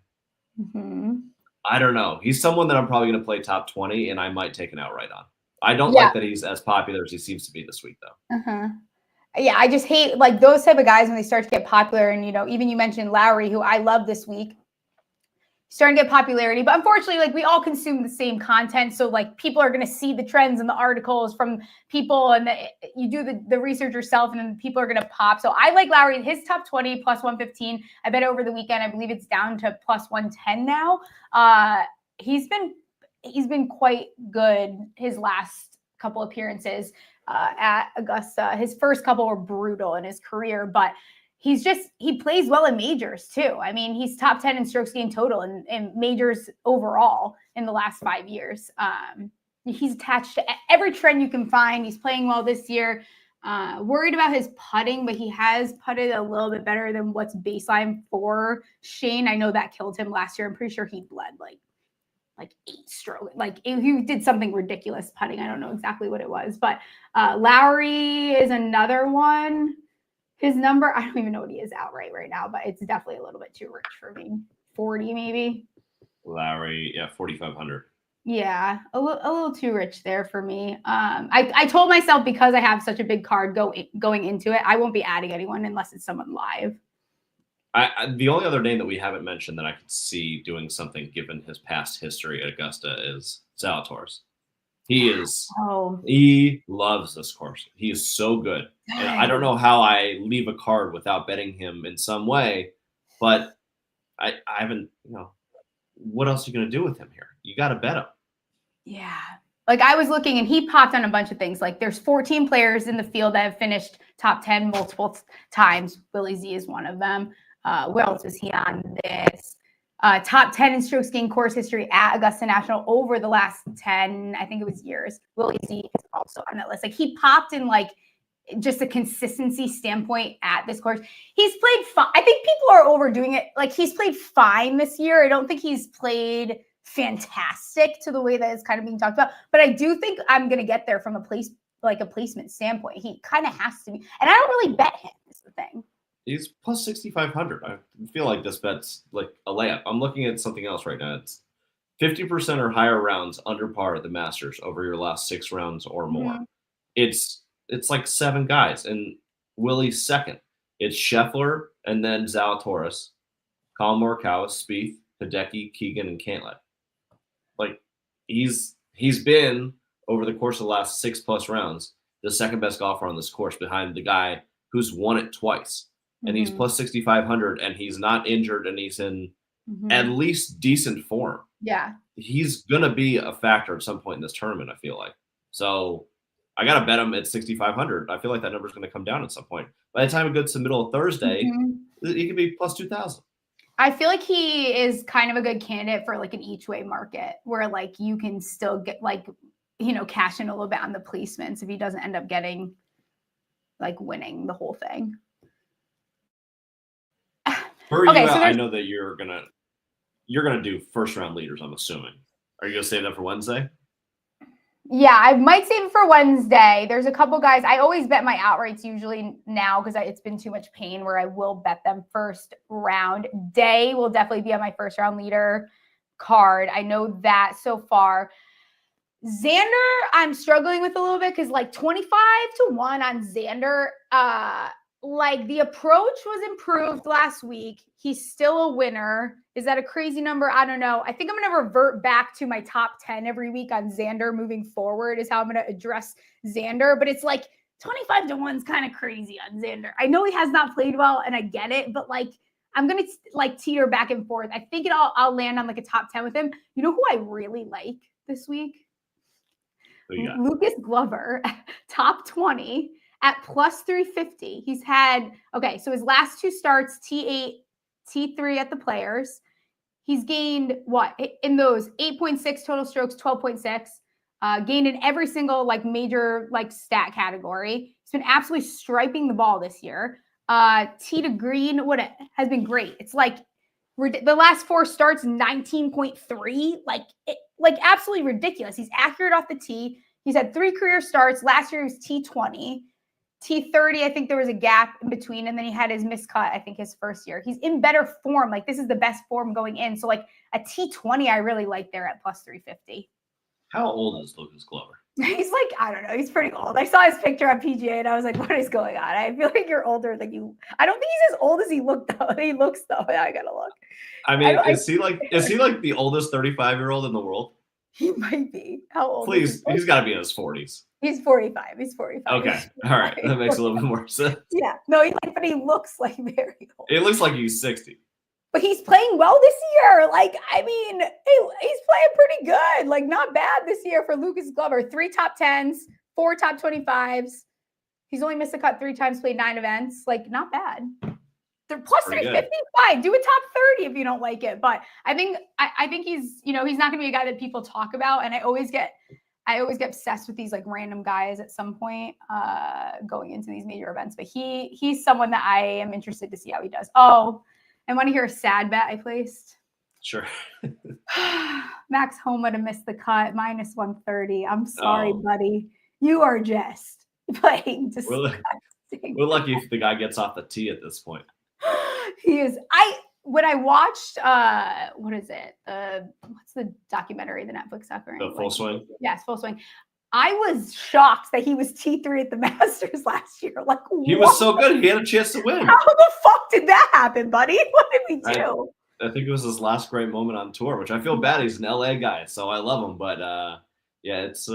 I don't know. He's someone that I'm probably going to play top 20, and I might take an outright on. I don't like that he's as popular as he seems to be this week, though. Yeah, I just hate like those type of guys when they start to get popular. And, you know, even you mentioned Lowry, who I love this week, starting to get popularity. But unfortunately, like we all consume the same content. So like people are going to see the trends and the articles from people and you do the research yourself and then people are going to pop. So I like Lowry, his top 20 plus 115. I bet over the weekend, I believe it's down to plus 110 now. He's been quite good his last couple appearances at Augusta. His first couple were brutal in his career, but he plays well in majors too. I mean, he's top 10 in strokes gained total in majors overall in the last 5 years. He's attached to every trend you can find. He's playing well this year. Worried about his putting, but he has putted a little bit better than what's baseline for Shane. I know that killed him last year. I'm pretty sure he bled like 8 strokes. Like he did something ridiculous putting. I don't know exactly what it was, but Lowry is another one. His number, I don't even know what he is outright right now, but it's definitely a little bit too rich for me. 40 maybe. Lowry, 4,500. Yeah, a little too rich there for me. I told myself because I have such a big card going into it, I won't be adding anyone unless it's someone live. The only other name that we haven't mentioned that I could see doing something given his past history at Augusta is Zalatoris. He loves this course. He is so good. And I don't know how I leave a card without betting him in some way, but I haven't, what else are you going to do with him here? You got to bet him. Yeah. Like I was looking and he popped on a bunch of things. Like there's 14 players in the field that have finished top 10 multiple times. Willie Z is one of them. Where else was he on this? Top 10 in strokes gained course history at Augusta National over the last 10, I think it was years. Willie Z is also on that list. Like he popped in like just a consistency standpoint at this course. He's played fine. I think people are overdoing it. Like he's played fine this year. I don't think he's played fantastic to the way that it's kind of being talked about, but I do think I'm going to get there from a placement standpoint. He kind of has to be, and I don't really bet him is the thing. He's plus 6,500. I feel like this bet's like a layup. I'm looking at something else right now. It's 50% or higher rounds under par at the Masters over your last 6 rounds or more. Mm-hmm. It's like 7 guys, and Willie's second. It's Scheffler and then Zalatoris, Colin Morikawa, Spieth, Hideki, Keegan, and Cantlay. Like he's been over the course of the last 6+ rounds the second best golfer on this course behind the guy who's won it twice. And he's plus 6,500 and he's not injured and he's in at least decent form. Yeah. He's going to be a factor at some point in this tournament, I feel like. So I got to bet him at 6,500. I feel like that number is going to come down at some point. By the time it gets to the middle of Thursday, he could be plus 2,000. I feel like he is kind of a good candidate for like an each way market where like you can still get like, cash in a little bit on the placements if he doesn't end up getting like winning the whole thing. I know that you're gonna do first round leaders, I'm assuming. Are you gonna save that for Wednesday? Yeah, I might save it for Wednesday. There's a couple guys. I always bet my outrights usually now because it's been too much pain where I will bet them first round. Day will definitely be on my first round leader card. I know that so far. Xander, I'm struggling with a little bit because like 25-1 on Xander. Like the approach was improved last week. He's still a winner. Is that a crazy number? I don't know. I think I'm going to revert back to my top 10 every week on Xander moving forward is how I'm going to address Xander. But it's like 25-1 is kind of crazy on Xander. I know he has not played well and I get it, but like I'm going to like teeter back and forth. I think I'll land on like a top 10 with him. You know who I really like this week? Lucas Glover, top 20. At plus 350, he's had, so his last 2 starts, T8, T3 at the Players. He's gained what? In those 8.6 total strokes, 12.6. Gained in every single like major like stat category. He's been absolutely striping the ball this year. Tee to green, has been great. It's like the last 4 starts, 19.3. Like absolutely ridiculous. He's accurate off the tee. He's had 3 career starts. Last year he was T20. T30, I think there was a gap in between, and then he had his miscut, I think, his first year. He's in better form. Like, this is the best form going in. So, like, a T20 I really like there at plus 350. How old is Lucas Glover? He's like, I don't know. He's pretty old. I saw his picture on PGA, and I was like, what is going on? I feel like you're older than you. I don't think he's as old as he looks, though. I got to look. I mean, is he like the oldest 35-year-old in the world? He might be. How old? Please, he's got to be in his 40s. He's 45. He's 45. Okay. All right. That makes a little bit more sense. Yeah. No, but he looks like very old. It looks like he's 60. But he's playing well this year. Like, I mean, he's playing pretty good. Like, not bad this year for Lucas Glover. 3 top 10s, 4 top 25s. He's only missed the cut 3 times, played 9 events. Like, not bad. plus Pretty 350, fine. Do a top 30 if you don't like it. But I think he's, he's not going to be a guy that people talk about. And I always get obsessed with these like random guys at some point going into these major events. But he's someone that I am interested to see how he does. Oh, I want to hear a sad bet I placed. Sure. Max Homa to miss the cut, minus 130. I'm sorry, buddy. You are just playing disgusting. We're lucky if the guy gets off the tee at this point. He is. When I watched what is it? What's the documentary, the Netflix documentary? The Full Swing? Yes, Full Swing. I was shocked that he was T3 at the Masters last year. Like, he was so good. He had a chance to win. How the fuck did that happen, buddy? What did we do? I think it was his last great moment on tour, which I feel bad. He's an LA guy, so I love him. But yeah, it's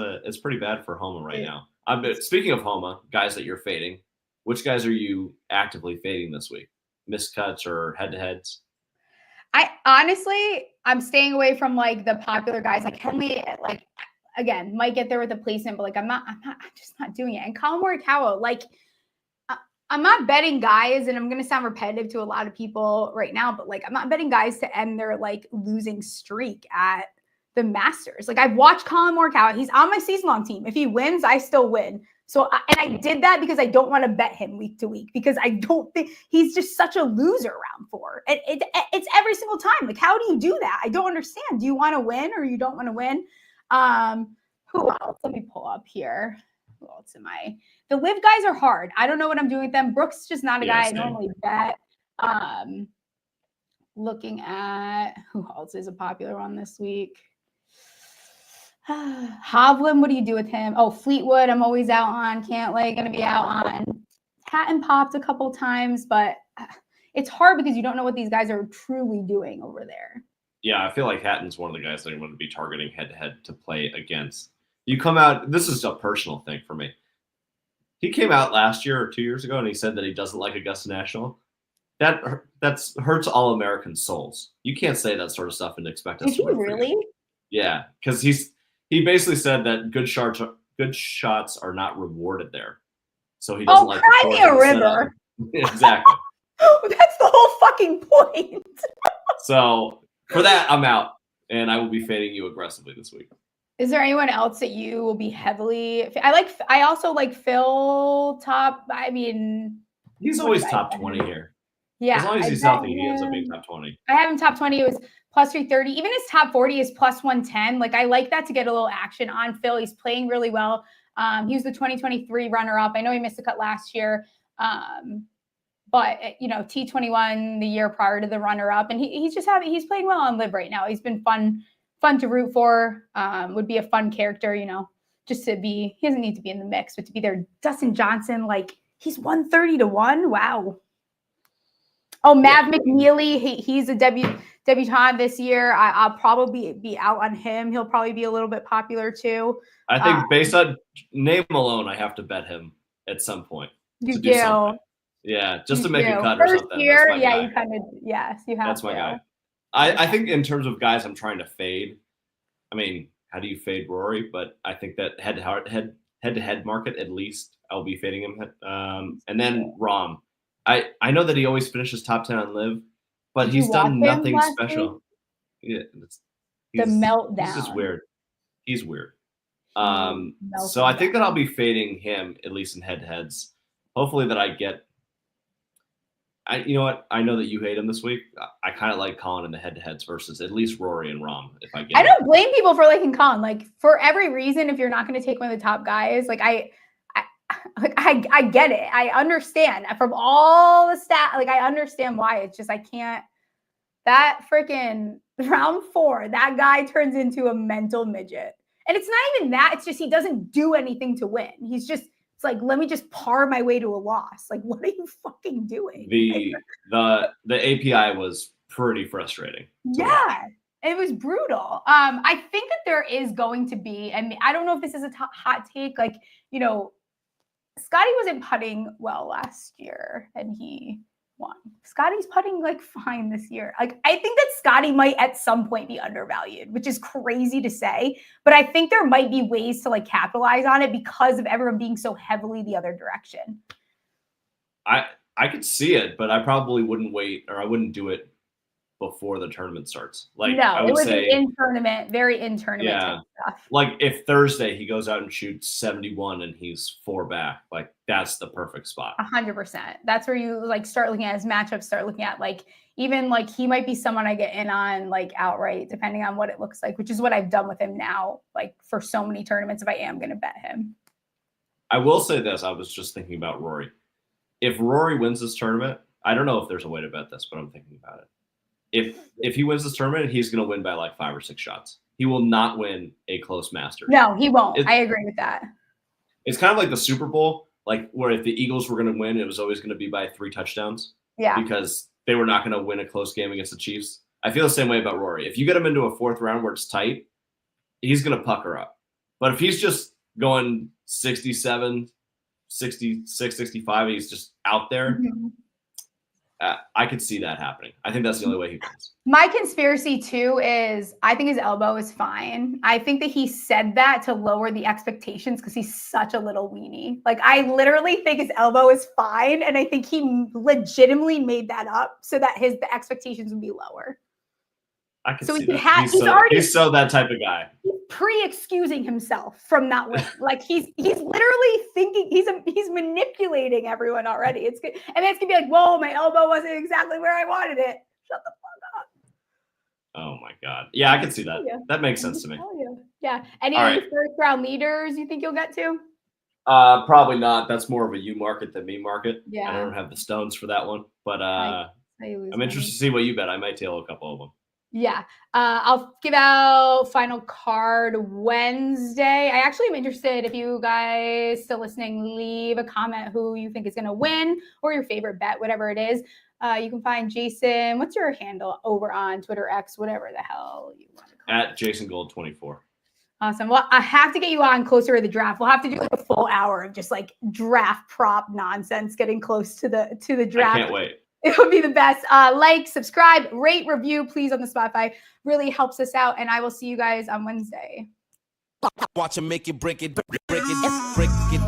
pretty bad for Homa right now. Speaking of Homa, guys that you're fading, which guys are you actively fading this week? Missed cuts or head-to-heads? I'm staying away from like the popular guys. Like Henley, like again, might get there with a placement, but like I'm just not doing it. And Colin Morikawa, like I'm not betting guys, and I'm going to sound repetitive to a lot of people right now, but like I'm not betting guys to end their like losing streak at the Masters. Like I've watched Colin Morikawa. He's on my season-long team. If he wins, I still win. So, and I did that because I don't want to bet him week to week because I don't think he's just such a loser round 4. It's every single time. Like, how do you do that? I don't understand. Do you want to win or you don't want to win? Who else? Let me pull up here. Who else am I? The live guys are hard. I don't know what I'm doing with them. Brooks is just not a guy I normally bet. Looking at who else is a popular one this week. Hovland, what do you do with him? Oh, Fleetwood, I'm always out on. Cantlay, going to be out on. Hatton popped a couple times, but it's hard because you don't know what these guys are truly doing over there. Yeah, I feel like Hatton's one of the guys that I'm going to be targeting head-to-head to play against. You come out, this is a personal thing for me. He came out last year or 2 years ago, and he said that he doesn't like Augusta National. That hurts all American souls. You can't say that sort of stuff and expect us to Did he really? Yeah, because he basically said that good shots are not rewarded there. So he doesn't like cry me a river. Exactly. That's the whole fucking point. So for that, I'm out, and I will be fading you aggressively this week. Is there anyone else that you will be heavily? I also like Phil top. I mean, he's always top 20 here. Yeah, as long as he's healthy, he ends up being top 20. I have him top 20. It was plus 330. Even his top 40 is plus 110. Like I like that to get a little action on Phil. He's playing really well. He was the 2023 runner-up. I know he missed the cut last year, but T21 the year prior to the runner-up, and he's playing well on live right now. He's been fun to root for. Would be a fun character, just to be. He doesn't need to be in the mix, but to be there. Dustin Johnson, like he's 130 to 1. Wow. Oh, Mav McNeely, he's a debutant this year. I'll probably be out on him. He'll probably be a little bit popular too. I think based on name alone, I have to bet him at some point. You do. Something. Yeah, just to make a cut First or something. Year, yeah, you kind of, yes, you have That's to. my guy. I think in terms of guys I'm trying to fade, I mean, how do you fade Rory? But I think that head-to-head market, at least, I'll be fading him. And then Rahm. I know that he always finishes top 10 on live, but he's done nothing special. Yeah, the meltdown. He's just weird. He's weird. So I think that I'll be fading him, at least in head-to-heads. Hopefully that I get you know what? I know that you hate him this week. I kind of like Colin in the head-to-heads versus at least Rory and Rahm. If I get, I don't blame people for liking Colin. Like for every reason, if you're not going to take one of the top guys, like I get it. I understand from all the like I understand why. It's just I can't. That freaking round 4, that guy turns into a mental midget, and it's not even that. It's just he doesn't do anything to win. He's just. It's like, let me just par my way to a loss. Like, what are you fucking doing? The API was pretty frustrating. Yeah, it was brutal. I think that there is going to be, and I don't know if this is a hot take, like, Scotty wasn't putting well last year and he won. Scotty's putting like fine this year. Like, I think that Scotty might at some point be undervalued, which is crazy to say, but I think there might be ways to like capitalize on it because of everyone being so heavily the other direction. I could see it, but I probably wouldn't wait, or I wouldn't do it before the tournament starts. Like, No, I would it would say be in tournament, very in tournament type stuff. like if Thursday he goes out and shoots 71 and he's 4 back, like that's the perfect spot. 100%. That's where you like start looking at his matchups, start looking at like even like he might be someone I get in on like outright, depending on what it looks like, which is what I've done with him now, like for so many tournaments if I am going to bet him. I will say this. I was just thinking about Rory. If Rory wins this tournament, I don't know if there's a way to bet this, but I'm thinking about it. If he wins this tournament, he's going to win by like 5 or 6 shots. He will not win a close Masters. No, he won't. I agree with that. It's kind of like the Super Bowl, like where if the Eagles were going to win, it was always going to be by 3 touchdowns. Yeah. Because they were not going to win a close game against the Chiefs. I feel the same way about Rory. If you get him into a 4th round where it's tight, he's going to pucker up. But if he's just going 67, 66, 65, he's just out there. Mm-hmm. I could see that happening. I think that's the only way he wins. My conspiracy too is I think his elbow is fine. I think that he said that to lower the expectations because he's such a little weenie. Like I literally think his elbow is fine, and I think he legitimately made that up so that the expectations would be lower. I can so see he that. He's so that type of guy. He's pre-excusing himself from not winning. Like he's literally thinking he's manipulating everyone already. It's good, and then it's gonna be like, whoa, my elbow wasn't exactly where I wanted it. Shut the fuck up. Oh my god. Yeah, I can see that. That makes sense to me. Yeah. Any of the 1st round leaders you think you'll get to? Probably not. That's more of a you market than me market. Yeah. I don't have the stones for that one, but I'm interested to see what you bet. I might tail a couple of them. Yeah. I'll give out final card Wednesday. I actually am interested if you guys still listening, leave a comment who you think is going to win or your favorite bet, whatever it is. You can find Jason. What's your handle over on Twitter, X, whatever the hell you want to call it? At JasonGold24. Awesome. Well, I have to get you on closer to the draft. We'll have to do like a full hour of just like draft prop nonsense getting close to the draft. I can't wait. It would be the best. Like, subscribe, rate, review, please, on the Spotify. Really helps us out. And I will see you guys on Wednesday. Watch him make it, break it, break it, break it.